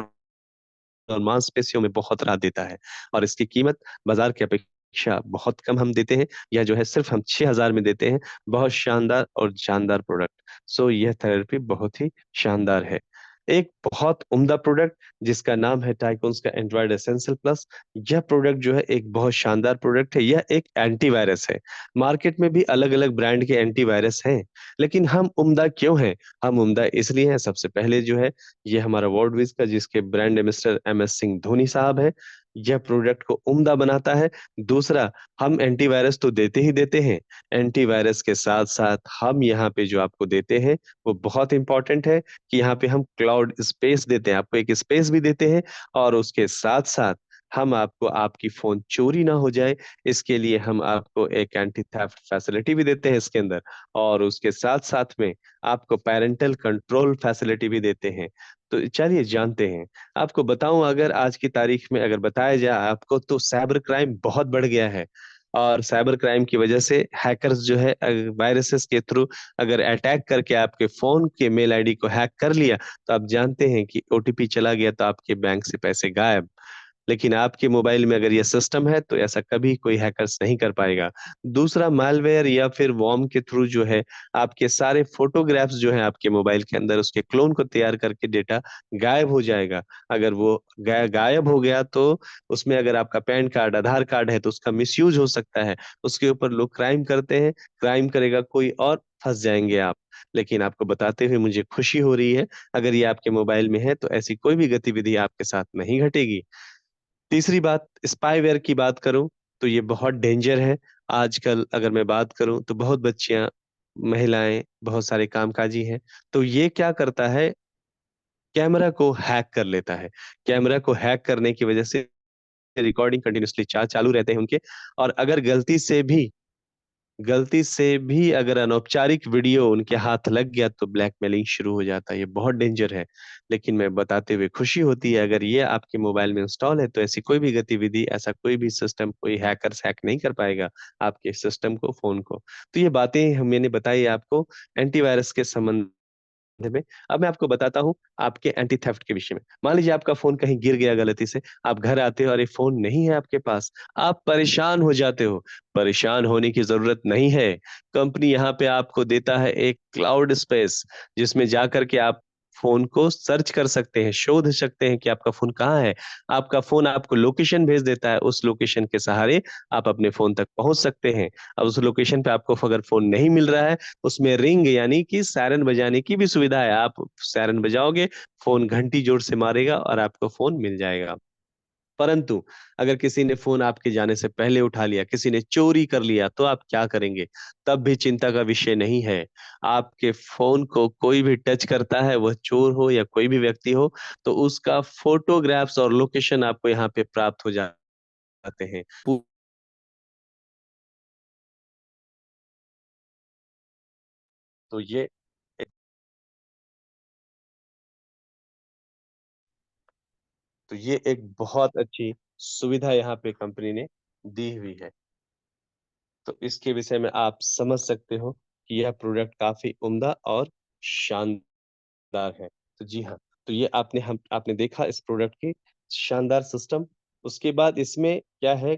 और मांसपेशियों में बहुत राहत देता है। और इसकी कीमत बाजार की अपेक्षा बहुत कम हम देते हैं। यह जो है सिर्फ हम 6000 में देते हैं। बहुत शानदार और जानदार प्रोडक्ट। सो यह थेरेपी बहुत ही शानदार है। एक बहुत उम्दा प्रोडक्ट जिसका नाम है टाइकोन्स का एंड्रॉइड एसेंशियल प्लस। यह प्रोडक्ट जो है एक बहुत शानदार प्रोडक्ट है। यह एक एंटीवायरस है। मार्केट में भी अलग अलग ब्रांड के एंटीवायरस हैं, लेकिन हम उम्दा क्यों हैं? हम उम्दा इसलिए हैं, सबसे पहले जो है ये हमारा वर्डविज का, जिसके brand ambassador MS Singh Dhoni साहब है, यह प्रोडक्ट को उम्दा बनाता है। दूसरा, हम एंटीवायरस तो देते ही देते हैं, एंटीवायरस के साथ साथ हम यहाँ पे जो आपको देते हैं वो बहुत इंपॉर्टेंट है, कि यहाँ पे हम क्लाउड स्पेस देते हैं, आपको एक स्पेस भी देते हैं। और उसके साथ साथ हम आपको, आपकी फोन चोरी ना हो जाए, इसके लिए हम आपको एक एंटी थेफ्ट फैसिलिटी भी देते हैं इसके अंदर। और उसके साथ साथ में आपको पेरेंटल कंट्रोल फैसिलिटी भी देते हैं। तो चलिए जानते हैं। आपको बताऊं, अगर आज की तारीख में अगर बताया जाए आपको, तो साइबर क्राइम बहुत बढ़ गया है। और साइबर क्राइम की वजह से हैकर्स जो है वायरसेस के थ्रू अगर अटैक करके आपके फोन के मेल आईडी को हैक कर लिया, तो आप जानते हैं कि OTP चला गया तो आपके बैंक से पैसे गायब। लेकिन आपके मोबाइल में अगर यह सिस्टम है तो ऐसा कभी कोई हैकर्स नहीं कर पाएगा। दूसरा, मालवेयर या फिर वॉर्म के थ्रू जो है आपके सारे फोटोग्राफ्स जो है आपके मोबाइल के अंदर, उसके क्लोन को तैयार करके डेटा गायब हो जाएगा। अगर वो गायब हो गया तो उसमें अगर आपका पैन कार्ड, आधार कार्ड है, तो उसका मिसयूज हो सकता है। उसके ऊपर लोग क्राइम करते हैं, क्राइम करेगा कोई और, फंस जाएंगे आप। लेकिन आपको बताते हुए मुझे खुशी हो रही है, अगर ये आपके मोबाइल में है तो ऐसी कोई भी गतिविधि आपके साथ नहीं घटेगी। तीसरी बात, स्पाईवेयर की बात करूं, तो ये बहुत डेंजर है। आजकल अगर मैं बात करूं तो बहुत बच्चियां, महिलाएं, बहुत सारे कामकाजी हैं। तो ये क्या करता है, कैमरा को हैक कर लेता है। कैमरा को हैक करने की वजह से रिकॉर्डिंग कंटिन्यूअसली चालू रहते हैं उनके। और अगर गलती से भी अगर अनौपचारिक वीडियो उनके हाथ लग गया तो ब्लैकमेलिंग शुरू हो जाता है। ये बहुत डेंजर है। लेकिन मैं बताते हुए खुशी होती है, अगर ये आपके मोबाइल में इंस्टॉल है तो ऐसी कोई भी गतिविधि, ऐसा कोई भी सिस्टम, कोई हैकर्स हैक नहीं कर पाएगा आपके सिस्टम को, फोन को। तो ये बातें हम मैंने बताई आपको एंटीवायरस के संबंध में। अब मैं आपको बताता हूँ आपके एंटी थेफ्ट के विषय में। मान लीजिए आपका फोन कहीं गिर गया गलती से, आप घर आते हो और ये फोन नहीं है आपके पास, आप परेशान हो जाते हो। परेशान होने की जरूरत नहीं है। कंपनी यहाँ पे आपको देता है एक क्लाउड स्पेस, जिसमें जाकर के आप फोन को सर्च कर सकते हैं, शोध सकते हैं कि आपका फोन कहाँ है। आपका फोन आपको लोकेशन भेज देता है, उस लोकेशन के सहारे आप अपने फोन तक पहुंच सकते हैं। अब उस लोकेशन पे आपको अगर फोन नहीं मिल रहा है, उसमें रिंग यानी कि सायरन बजाने की भी सुविधा है। आप सायरन बजाओगे, फोन घंटी जोर से मारेगा और आपको फोन मिल जाएगा। परंतु अगर किसी ने फोन आपके जाने से पहले उठा लिया, किसी ने चोरी कर लिया, तो आप क्या करेंगे? तब भी चिंता का विषय नहीं है। आपके फोन को कोई भी टच करता है, वह चोर हो या कोई भी व्यक्ति हो, तो उसका फोटोग्राफ्स और लोकेशन आपको यहाँ पे प्राप्त हो जाते हैं। तो ये तो ये एक बहुत अच्छी सुविधा यहाँ पे कंपनी ने दी हुई है। तो इसके विषय में आप समझ सकते हो कि यह प्रोडक्ट काफी उम्दा और शानदार है। तो जी हाँ, तो ये आपने देखा इस प्रोडक्ट की शानदार सिस्टम। उसके बाद इसमें क्या है,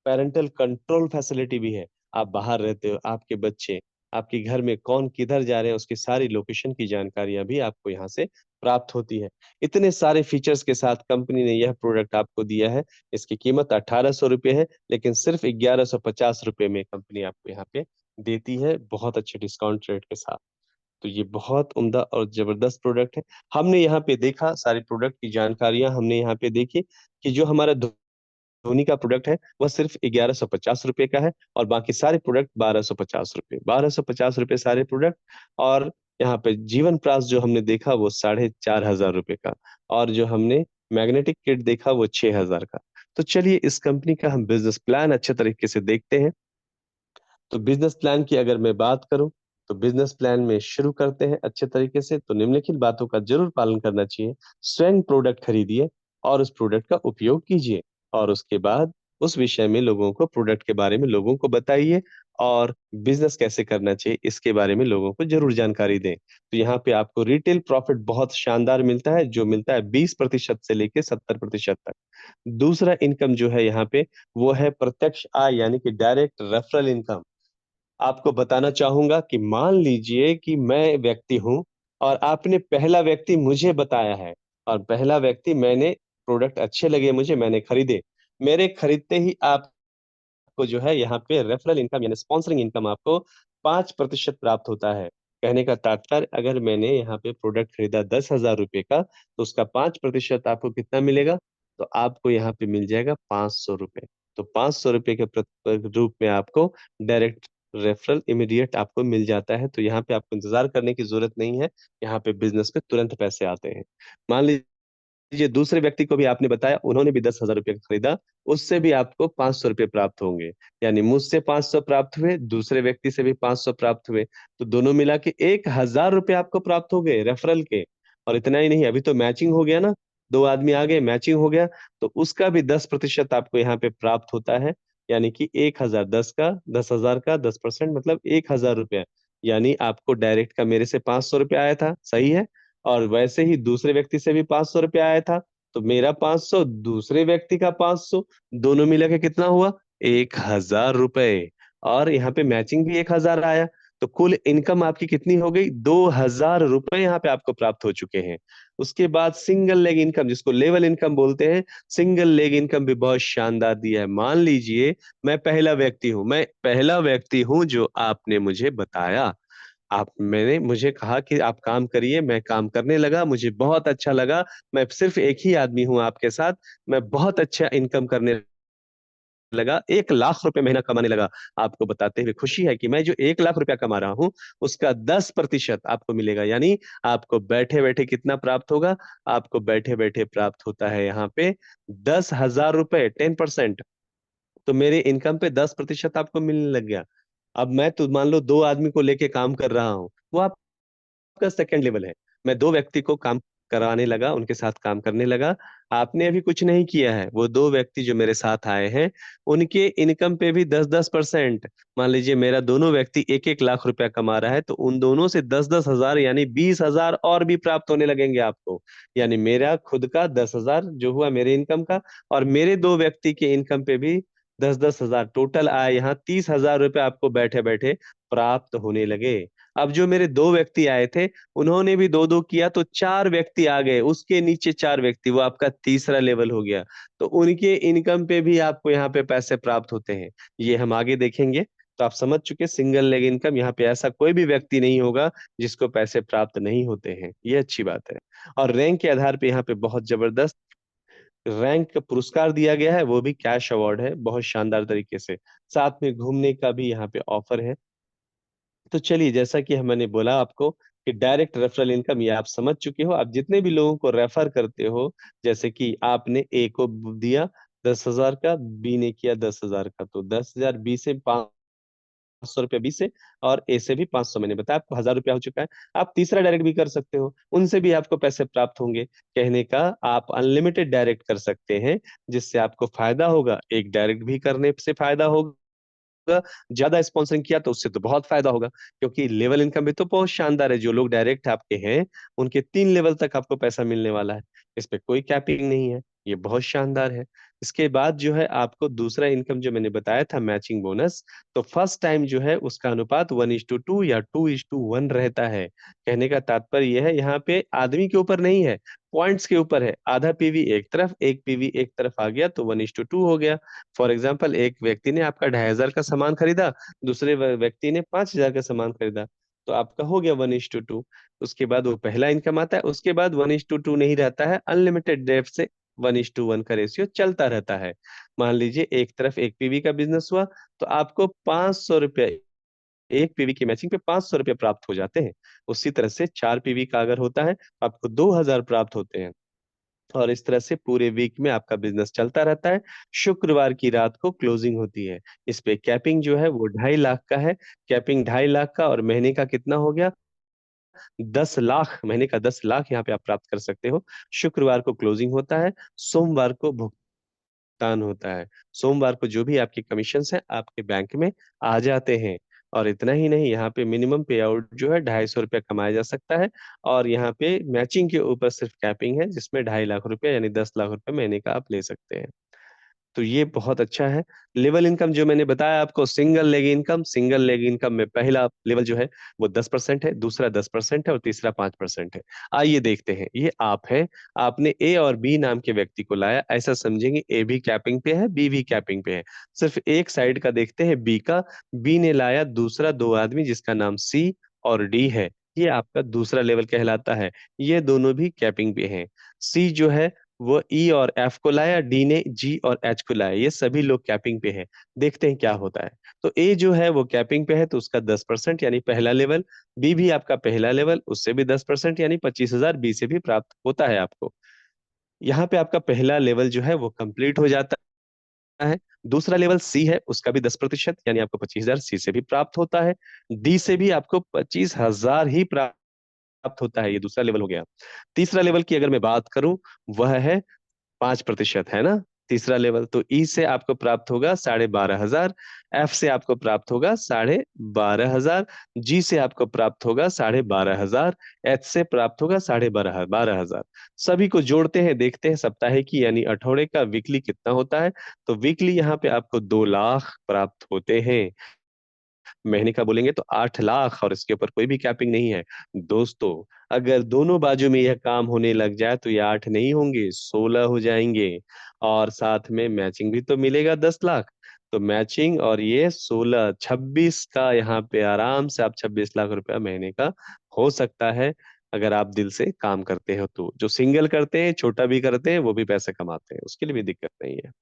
पेरेंटल कंट्रोल फैसिलिटी भी है। आप बाहर रहते हो, आपके बच्चे, आपके घर में कौन किधर जा रहे हैं, उसकी सारी लोकेशन की जानकारियां भी आपको यहाँ से प्राप्त होती है। इतने सारे फीचर्स के साथ कंपनी ने यह प्रोडक्ट आपको दिया है। इसकी कीमत 1800 रुपये है, लेकिन सिर्फ 1150 रुपये में कंपनी आपको यहाँ पे देती है, बहुत अच्छे डिस्काउंट रेट के साथ। तो ये बहुत उम्दा और जबरदस्त प्रोडक्ट है। हमने यहाँ पे देखा, सारी प्रोडक्ट की जानकारियां हमने यहाँ पे देखी कि जो हमारा धोनी का प्रोडक्ट है वह सिर्फ 1150 रुपये का है, और बाकी सारे प्रोडक्ट 1250 रुपये, 1250 रुपये सारे प्रोडक्ट। और यहाँ पे जीवन प्रास जो हमने देखा वो 4500 रुपये का, और जो हमने मैग्नेटिक किट देखा वो 6000 का। तो चलिए इस कंपनी का हम बिजनेस प्लान अच्छे तरीके से देखते हैं। तो बिजनेस प्लान की अगर मैं बात करूं, तो बिजनेस प्लान में शुरू करते हैं अच्छे तरीके से। तो निम्नलिखित बातों का जरूर पालन करना चाहिए। स्वयं प्रोडक्ट खरीदिए और उस प्रोडक्ट का उपयोग कीजिए, और उसके बाद उस विषय में लोगों को, प्रोडक्ट के बारे में लोगों को बताइए, और बिजनेस कैसे करना चाहिए इसके बारे में लोगों को जरूर जानकारी दें। तो यहाँ पे आपको रिटेल प्रॉफिट बहुत शानदार मिलता है, जो मिलता है 20% से लेके 70% तक। दूसरा इनकम जो है यहाँ पे, वो है प्रत्यक्ष आय यानी कि डायरेक्ट रेफरल इनकम। आपको बताना चाहूंगा कि मान लीजिए कि मैं व्यक्ति हूं, और आपने पहला व्यक्ति मुझे बताया है, और पहला व्यक्ति, मैंने प्रोडक्ट अच्छे लगे मुझे, मैंने खरीदे। मेरे खरीदते ही आपको जो है यहाँ पे रेफरल इनकम यानी स्पॉन्सरिंग इनकम आपको 5% प्राप्त होता है। कहने का तात्पर्य, अगर मैंने यहाँ पे प्रोडक्ट खरीदा 10,000 रुपये का, तो उसका 5% आपको कितना मिलेगा? तो आपको यहाँ पे मिल जाएगा 500 रुपये। तो 500 रुपये के रूप में आपको डायरेक्ट रेफरल इमीडिएट आपको मिल जाता है। तो यहाँ पे आपको इंतजार करने की जरूरत नहीं है। यहाँ पे बिजनेस में तुरंत पैसे आते हैं। मान लीजिए दूसरे व्यक्ति को भी आपने बताया, उन्होंने भी 10,000 रुपये खरीदा, उससे भी आपको 500 रुपये प्राप्त होंगे। यानी मुझसे 500 प्राप्त हुए, दूसरे व्यक्ति से भी 500 प्राप्त हुए, तो दोनों मिला के 1,000 रुपये आपको प्राप्त हो गए रेफरल के। और इतना ही नहीं, अभी तो मैचिंग हो गया ना, दो आदमी आ गए, मैचिंग हो गया, तो उसका भी 10% आपको यहाँ पे प्राप्त होता है। यानी कि 1,000, 10,000 का 10% मतलब 1,000 रुपया। यानी आपको डायरेक्ट का मेरे से 500 रुपया आया था, सही है। और वैसे ही दूसरे व्यक्ति से भी 500 रुपया आया था, तो मेरा 500, दूसरे व्यक्ति का 500, दोनों मिला के कितना हुआ? 1,000 रुपए। और यहाँ पे मैचिंग भी 1,000 आया। तो कुल इनकम आपकी कितनी हो गई? 2,000 रुपए यहाँ पे आपको प्राप्त हो चुके हैं। उसके बाद सिंगल लेग इनकम, जिसको लेवल इनकम बोलते हैं, सिंगल लेग इनकम भी बहुत शानदार दिया है। मान लीजिए मैं पहला व्यक्ति हूं जो आपने मुझे बताया। आप मैंने मुझे कहा कि आप काम करिए, मैं काम करने लगा, मुझे बहुत अच्छा लगा। मैं सिर्फ एक ही आदमी हूं आपके साथ, मैं बहुत अच्छा इनकम करने लगा, 1 लाख रुपए महीना कमाने लगा, आपको बताते हुए खुशी है कि मैं जो 1 लाख रुपया कमा रहा हूं उसका 10% आपको मिलेगा। यानी आपको बैठे बैठे कितना प्राप्त होगा? आपको बैठे बैठे प्राप्त होता है यहाँ पे 10,000 रुपए, 10%। तो मेरे इनकम पे 10% आपको मिलने लग गया। अब मैं तो मान लो दो आदमी को लेके काम कर रहा हूँ, वो आपका सेकंड लेवल है। मैं दो व्यक्ति को काम कराने लगा, उनके साथ काम करने लगा। आपने अभी कुछ नहीं किया है, वो दो व्यक्ति जो मेरे साथ आए हैं उनके इनकम पे भी 10-10%। मान लीजिए मेरा दोनों व्यक्ति 1-1 लाख रुपया कमा रहा है, तो उन दोनों से 10-10 हजार यानी 20 हजार और भी प्राप्त होने लगेंगे आपको। यानी मेरा खुद का 10 हजार जो हुआ मेरे इनकम का, और मेरे दो व्यक्ति के इनकम पे भी 10-10 हजार, टोटल आए यहाँ 30 हजार रुपये आपको बैठे बैठे प्राप्त होने लगे। अब जो मेरे दो व्यक्ति आए थे उन्होंने भी दो दो किया तो चार व्यक्ति आ गए, उसके नीचे चार व्यक्ति, वो आपका तीसरा लेवल हो गया। तो उनके इनकम पे भी आपको यहाँ पे पैसे प्राप्त होते हैं, ये हम आगे देखेंगे। तो आप समझ चुके, सिंगल लेग इनकम, यहाँ पे ऐसा कोई भी व्यक्ति नहीं होगा जिसको पैसे प्राप्त नहीं होते हैं, ये अच्छी बात है। और रैंक के आधार पे यहाँ पे बहुत जबरदस्त रैंक का पुरस्कार दिया गया है, वो भी कैश अवार्ड है, बहुत शानदार तरीके से। साथ में घूमने का भी यहाँ पे ऑफर है। तो चलिए, जैसा कि मैंने बोला आपको कि डायरेक्ट रेफरल इनकम, ये आप समझ चुके हो। आप जितने भी लोगों को रेफर करते हो, जैसे कि आपने ए को दिया 10 हजार का, बी ने किया 10 हजार का, तो 10 हजार, बी से 500 रुपया, बी से, और ए से भी 500, मैंने बताया आपको 1000 रुपया हो चुका है। आप तीसरा डायरेक्ट भी कर सकते हो, उनसे भी आपको पैसे प्राप्त होंगे। कहने का, आप अनलिमिटेड डायरेक्ट कर सकते हैं, जिससे आपको फायदा होगा। एक डायरेक्ट भी करने से फायदा होगा, ज्यादा स्पॉन्सरिंग किया तो उससे तो बहुत फायदा होगा, क्योंकि लेवल इनकम भी तो बहुत शानदार है। जो लोग डायरेक्ट आपके हैं उनके 3 लेवल तक आपको पैसा मिलने वाला है, इस पे कोई कैपिंग नहीं है, ये बहुत शानदार है। इसके बाद जो है आपको दूसरा इनकम जो मैंने बताया था, मैचिंग बोनस, तो फर्स्ट टाइम जो है उसका अनुपात 1:2 या 2:1 रहता है। कहने का तात्पर्य यह है, यहाँ पे आदमी के ऊपर नहीं है, पॉइंट्स के ऊपर है। आधा पीवी एक तरफ, एक पीवी एक तरफ आ गया तो 1:2 हो गया। फॉर एग्जाम्पल, एक व्यक्ति ने आपका 2,500 का सामान खरीदा, दूसरे व्यक्ति ने 5,000 का सामान खरीदा, तो आपका हो गया 1:2। उसके बाद वो पहला इनकम आता है, उसके बाद 1:2 नहीं रहता है, अनलिमिटेड डेट से 1:1 का रेशियो चलता रहता है। मान लीजिए एक तरफ एक पीवी का बिजनेस हुआ, तो आपको 500 रुपये, एक पीवी की मैचिंग पे 500 रुपये प्राप्त हो जाते हैं। उसी तरह से 4 पीवी का अगर होता है, आपको 2,000 प्राप्त होते हैं। और इस तरह से पूरे वीक में आपका बिजनेस चलता रहता है। शुक्रवार की रात को क्लोजिंग होती है। इस पे कैपिंग जो है वो 2.5 लाख का है। कैपिंग 2.5 लाख का, और महीने का कितना हो गया? 10 लाख, महीने का 10 लाख यहाँ पे आप प्राप्त कर सकते हो। शुक्रवार को क्लोजिंग होता है, सोमवार को भुगतान होता है। सोमवार को जो भी आपके कमीशन है आपके बैंक में आ जाते हैं। और इतना ही नहीं, यहाँ पे मिनिमम पे आउट जो है 250 रुपया कमाया जा सकता है। और यहाँ पे मैचिंग के ऊपर सिर्फ कैपिंग है, जिसमें 2.5 लाख रुपया यानी 10 लाख रुपया महीने का आप ले सकते हैं। तो ये बहुत अच्छा है। लेवल इनकम जो मैंने बताया आपको, single leg income, single leg income में पहला लेवल जो है वो 10% है, दूसरा 10% है, और तीसरा 5% है। आइए देखते हैं। ये आप है, आपने ए और बी नाम के व्यक्ति को लाया, ऐसा समझेंगे ए भी कैपिंग पे है, बी भी कैपिंग पे है। सिर्फ एक साइड का देखते हैं, बी का। बी ने लाया दूसरा दो आदमी जिसका नाम सी और डी है, ये आपका दूसरा लेवल कहलाता है। ये दोनों भी कैपिंग पे हैं। सी जो है वो ई और एफ को लाया, डी ने जी और एच को लाया, ये सभी लोग कैपिंग पे है। देखते हैं क्या होता है। तो ए जो है वो कैपिंग पे है, तो उसका 10% यानी पहला लेवल। बी भी आपका पहला लेवल, उससे भी 10% यानी 25,000 बी से भी प्राप्त होता है आपको। यहाँ पे आपका पहला लेवल जो है वो कंप्लीट हो जाता है। दूसरा लेवल सी है, उसका भी 10% यानी आपको 25,000 सी से भी प्राप्त होता है। डी से भी आपको 25,000 ही प्राप्त होता है, ये दूसरा लेवल हो गया। तीसरा लेवल की अगर मैं बात करूं, वह है 5%, है ना। तीसरा लेवल तो ई से आपको प्राप्त होगा 12,500, एफ से आपको प्राप्त होगा 12,500, जी से आपको प्राप्त होगा 12,500, एच से प्राप्त होगा 12,500। सभी को जोड़ते हैं, देखते हैं साप्ताहिक की यानी अठौड़े का वीकली कितना होता है। तो वीकली यहाँ पे आपको 2 लाख प्राप्त होते हैं। महीने का बोलेंगे तो 8 लाख, और इसके ऊपर कोई भी कैपिंग नहीं है। दोस्तों, अगर दोनों बाजू में यह काम होने लग जाए तो ये 8 नहीं होंगे, 16 हो जाएंगे। और साथ में मैचिंग भी तो मिलेगा 10 लाख। तो मैचिंग और ये 16, 26 का यहाँ पे आराम से आप 26 लाख रुपया महीने का हो सकता है। अगर आप दिल से काम करते हो तो। जो सिंगल करते हैं, छोटा भी करते हैं, वो भी पैसे कमाते हैं, उसके लिए भी दिक्कत नहीं है।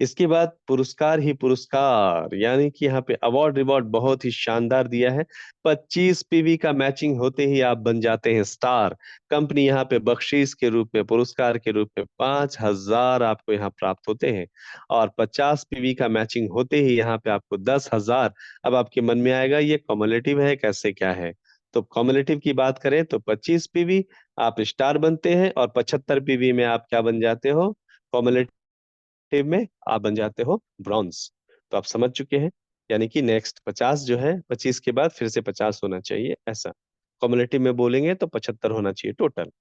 इसके बाद पुरस्कार ही पुरस्कार, यानी कि यहाँ पे अवार्ड रिवॉर्ड बहुत ही शानदार दिया है। 25 पीवी का मैचिंग होते ही आप बन जाते हैं स्टार। कंपनी यहाँ पे बख्शीश के रूप में, पुरस्कार के रूप में 5,000 आपको यहाँ प्राप्त होते हैं। और 50 पीवी का मैचिंग होते ही यहाँ पे आपको 10,000। अब आपके मन में आएगा ये कॉमुलेटिव है कैसे क्या है? तो कॉमुलेटिव की बात करें तो 25 पीवी आप स्टार बनते हैं, और 75 पीवी में आप क्या बन जाते हो? टीम में आप बन जाते हो ब्रॉन्ज। तो आप समझ चुके हैं, यानी कि नेक्स्ट 50 जो है, 25 के बाद फिर से 50 होना चाहिए ऐसा। कम्युनिटी में बोलेंगे तो 75 होना चाहिए टोटल।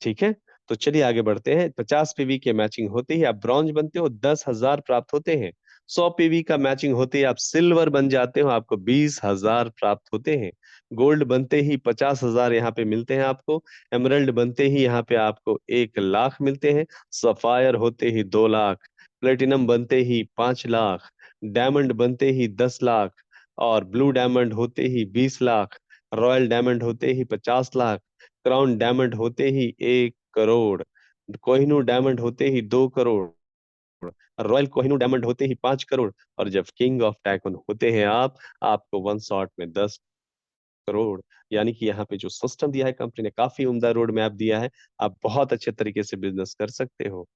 ठीक है, तो चलिए आगे बढ़ते हैं। 50 पीवी के मैचिंग होते ही आप ब्रॉन्ज बनते हो, 10,000 प्राप्त होते हैं। 100 पीवी का मैचिंग होते ही आप सिल्वर बन जाते हो, आपको 20,000 प्राप्त होते हैं। गोल्ड बनते ही 50,000 यहाँ पे मिलते हैं आपको। एमरल्ड बनते ही यहाँ पे आपको 1 लाख मिलते हैं। सफायर होते ही 2 लाख। प्लेटिनम बनते ही 5 लाख। डायमंड बनते ही 10 लाख। और ब्लू डायमंड होते ही 20 लाख। रॉयल डायमंड होते ही 50 लाख। क्राउन डायमंड होते ही 1 करोड़। कोहिनूर डायमंड होते ही 2 करोड़। रॉयल कोहिनूर डायमंड होते ही 5 करोड़। और जब किंग ऑफ टाइकन होते हैं आप, आपको वन शॉट में 10 करोड़। यानी कि यहाँ पे जो सिस्टम दिया है कंपनी ने, काफी उम्दा रोड मैप दिया है। आप बहुत अच्छे तरीके से बिजनेस कर सकते हो।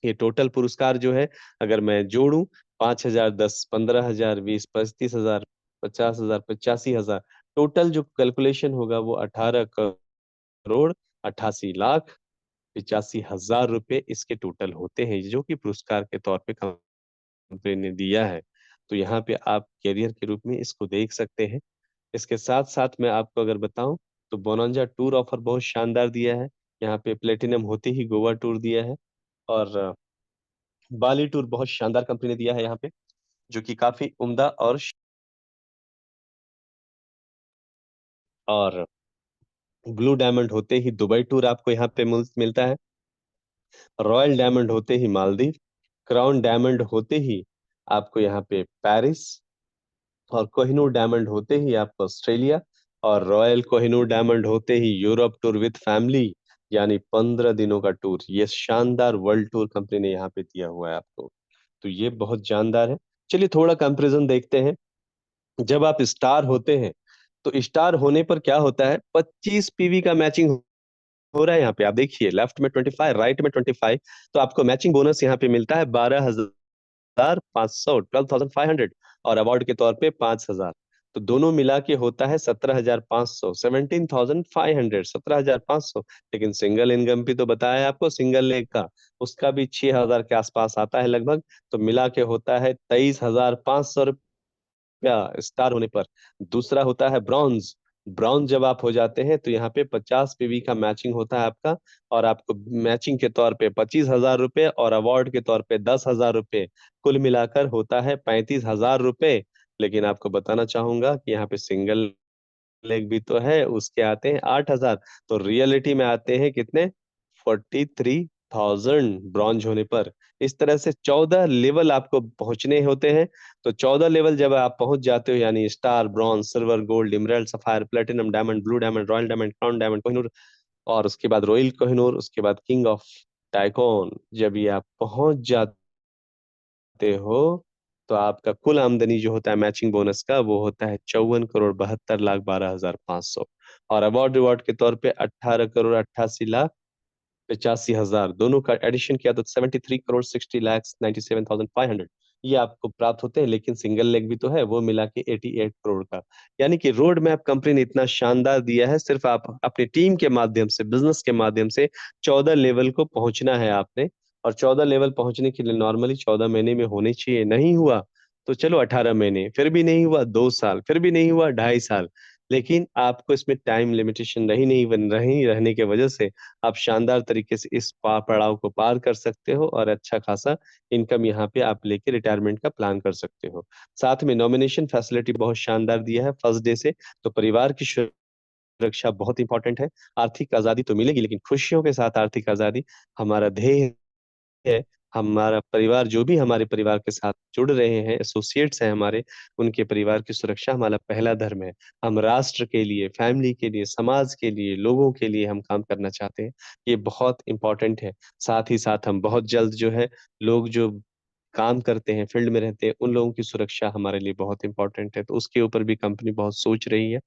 ये टोटल पुरस्कार जो है, अगर मैं जोड़ूं, 5,000, 10, 15,000, 20, 35,000, 50,000, 85,000, टोटल जो कैलकुलेशन होगा वो 18,88,85,00,000 रुपए इसके टोटल होते हैं, जो कि पुरस्कार के तौर पे कंपनी ने दिया है। तो यहाँ पे आप कैरियर के रूप में इसको देख सकते हैं। इसके साथ साथ मैं आपको अगर बताऊं, तो बोनांजा टूर ऑफर बहुत शानदार दिया है। यहाँ पे प्लेटिनम होते ही गोवा टूर दिया है। और बाली टूर बहुत शानदार कंपनी ने दिया है यहाँ पे, जो कि काफी उम्दा और ब्लू डायमंड होते ही दुबई टूर आपको यहाँ पे मिलता है। रॉयल डायमंड होते ही मालदीव। क्राउन डायमंड होते ही आपको यहाँ पे पेरिस। और कोहिनूर डायमंड होते ही आपको ऑस्ट्रेलिया। और रॉयल कोहिनूर डायमंड होते ही यूरोप टूर विद फैमिली, यानी 15 दिनों का टूर। ये शानदार वर्ल्ड टूर कंपनी ने यहाँ पे दिया हुआ है आपको। तो ये बहुत जानदार है। चलिए थोड़ा कंपैरिजन देखते हैं। जब आप स्टार होते हैं, तो स्टार होने पर क्या होता है, 25 पीवी का मैचिंग हो रहा है। यहाँ पे आप देखिए, लेफ्ट में 25, राइट में 25। तो आपको मैचिंग बोनस यहाँ पे मिलता है 12,500, 12,500। और अवार्ड के तौर पे 5,000। तो दोनों मिला के होता है 17,500, 17,500, 17,500। लेकिन सिंगल इनकम भी तो बताया है आपको, सिंगल लेग का उसका भी 6,000 के आसपास आता है लगभग। तो मिला के होता है 23,500 रुपया स्टार होने पर। दूसरा होता है ब्रॉन्ज। ब्रॉन्ज जब आप हो जाते हैं, तो यहाँ पे 50 पीवी का मैचिंग होता है आपका। और आपको मैचिंग के तौर पे 25,000 रुपये, और अवार्ड के तौर पे 10,000 रुपये। कुल मिलाकर होता है 35,000 रुपये। लेकिन आपको बताना चाहूंगा कि यहाँ पे सिंगल लेग भी तो है, उसके आते हैं 8,000। तो रियलिटी में आते हैं कितने? 43,000 ब्रॉन्ज होने पर। इस तरह से 14 लेवल आपको पहुंचने होते हैं। तो 14 लेवल जब आप पहुंच जाते हो, यानी star, bronze, silver, gold, emerald, sapphire, platinum, diamond, blue diamond, royal diamond, crown diamond, Kohinoor, और उसके बाद रॉयल कोहिनूर, उसके बाद किंग ऑफ टाइकॉन, जब ये आप पहुंच जाते हो, तो आपका कुल आमदनी जो होता है मैचिंग बोनस का, वो होता है 54,72,12,500। और अवार्ड रिवॉर्ड के तौर पे 18,88,85,00,000, दोनों का एडिशन किया तो 73,60,97,500 ये आपको प्राप्त होते हैं। लेकिन सिंगल लेग भी तो है, वो मिला के 88 करोड़ का। यानी कि रोड मैप कंपनी ने इतना शानदार दिया है, सिर्फ आप अपनी टीम के माध्यम से, बिजनेस के माध्यम से 14 लेवल को पहुंचना है आपने। और 14 लेवल पहुंचने के लिए नॉर्मली 14 महीने में होने चाहिए, नहीं हुआ तो चलो 18 महीने, फिर भी नहीं हुआ 2 साल, फिर भी नहीं हुआ 2.5 साल। लेकिन आपको इसमें टाइम लिमिटेशन रही नहीं बन रही रहने की वजह से आप शानदार तरीके से इस पड़ाव को पार कर सकते हो, और अच्छा खासा इनकम यहाँ पे आप लेके रिटायरमेंट का प्लान कर सकते हो। साथ में नॉमिनेशन फैसिलिटी बहुत शानदार दिया है फर्स्ट डे से। तो परिवार की सुरक्षा बहुत इंपॉर्टेंट है। आर्थिक आजादी तो मिलेगी, लेकिन खुशियों के साथ आर्थिक आजादी हमारा ध्येय है। हमारा परिवार, जो भी हमारे परिवार के साथ जुड़ रहे हैं, एसोसिएट्स हैं हमारे, उनके परिवार की सुरक्षा हमारा पहला धर्म है। हम राष्ट्र के लिए, फैमिली के लिए, समाज के लिए, लोगों के लिए हम काम करना चाहते हैं। ये बहुत इंपॉर्टेंट है। साथ ही साथ हम बहुत जल्द जो है, लोग जो काम करते हैं, फील्ड में रहते हैं, उन लोगों की सुरक्षा हमारे लिए बहुत इंपॉर्टेंट है। तो उसके ऊपर भी कंपनी बहुत सोच रही है।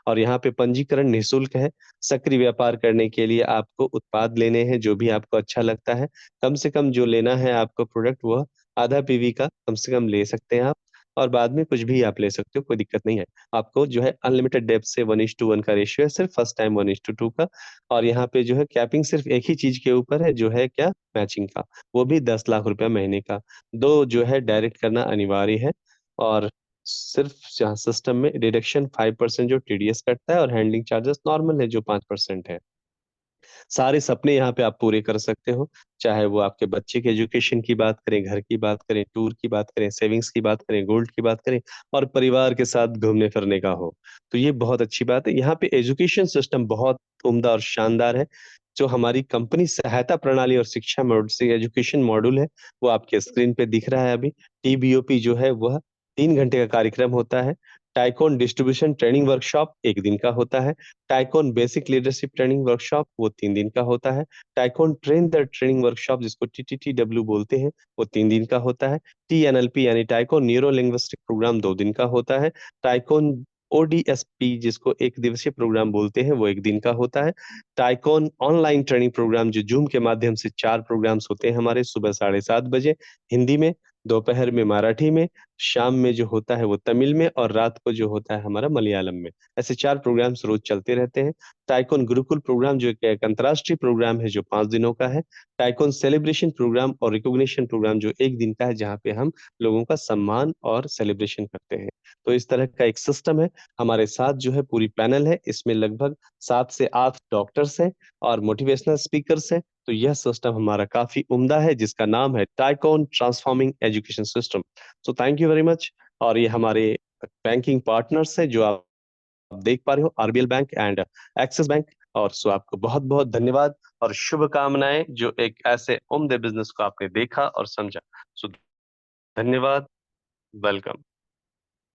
और यहाँ पे पंजीकरण निःशुल्क है। सक्रिय व्यापार करने के लिए आपको उत्पाद लेने हैं जो भी आपको अच्छा लगता है। कम से कम जो लेना है आपको प्रोडक्ट, वह आधा पीवी का कम से कम ले सकते हैं आप। और बाद में कुछ भी आप ले सकते हो, कोई दिक्कत नहीं है। आपको जो है अनलिमिटेड डेप्थ से 1:1 का रेशियो है, सिर्फ फर्स्ट टाइम 1:2 का। और यहाँ पे जो है कैपिंग सिर्फ एक ही चीज के ऊपर है, जो है क्या, मैचिंग का। वो भी 10 लाख रुपया महीने का। दो जो है डायरेक्ट करना अनिवार्य है। और सिर्फ यहाँ सिस्टम में डिडक्शन 5% जो टीडीएस कटता है, और हैंडलिंग चार्जेस नॉर्मल है जो 5% है। सारे सपने यहाँ पे आप पूरे कर सकते हो। चाहे वो आपके बच्चे के एजुकेशन की बात करें, घर की बात करें, टूर की बात करें, सेविंग्स की बात करें, गोल्ड की बात करें, और परिवार के साथ घूमने फिरने का हो। तो ये बहुत अच्छी बात है। यहाँ पे एजुकेशन सिस्टम बहुत उम्दा और शानदार है। जो हमारी कंपनी सहायता प्रणाली और शिक्षा मॉडल से एजुकेशन मॉड्यूल है, वो आपके स्क्रीन पे दिख रहा है अभी। टीबीओपी जो है वह 3 घंटे का कार्यक्रम होता है। टाइकोन डिस्ट्रीब्यूशन ट्रेनिंग वर्कशॉप 1 दिन का होता है। Tycoon basic leadership training workshop वो 3 दिन का होता है। Tycoon train the training workshop, जिसको टीटीटीडब्ल्यू बोलते हैं, वो 3 दिन का होता है। टीएनएलपी यानी टाइकोन न्यूरो लिंग्विस्टिक प्रोग्राम 2 दिन का होता है। टाइकोन ओडीएसपी, जिसको 1 दिवसीय प्रोग्राम बोलते हैं, वो 1 दिन का होता है। टाइकोन ऑनलाइन ट्रेनिंग प्रोग्राम, जो जूम के माध्यम से 4 प्रोग्राम्स होते हैं हमारे, सुबह 7:30 बजे हिंदी में, दोपहर में मराठी में, शाम में जो होता है वो तमिल में, और रात को जो होता है हमारा मलयालम में। ऐसे 4 प्रोग्राम्स रोज चलते रहते हैं। टाइकोन गुरुकुल प्रोग्राम जो एक अंतर्राष्ट्रीय प्रोग्राम है, जो 5 दिनों का है। टाइकोन सेलिब्रेशन प्रोग्राम और रिकॉग्निशन प्रोग्राम जो 1 दिन का है, जहाँ पे हम लोगों का सम्मान और सेलिब्रेशन करते हैं। तो इस तरह का एक सिस्टम है। हमारे साथ जो है पूरी पैनल है, इसमें लगभग 7 से 8 डॉक्टर्स हैं और मोटिवेशनल स्पीकर्स हैं। तो यह सिस्टम हमारा काफी उम्दा है, जिसका नाम है टाइकोन ट्रांसफॉर्मिंग एजुकेशन सिस्टम। तो थैंक यू वेरी मच। और ये हमारे बैंकिंग पार्टनर्स हैं, जो आप देख पा रहे हो, RBL bank and axis bank. और सो आपको बहुत बहुत धन्यवाद और शुभकामनाएं, जो एक ऐसे उम्दे बिजनेस को आपने देखा और समझा। सो धन्यवाद। वेलकम।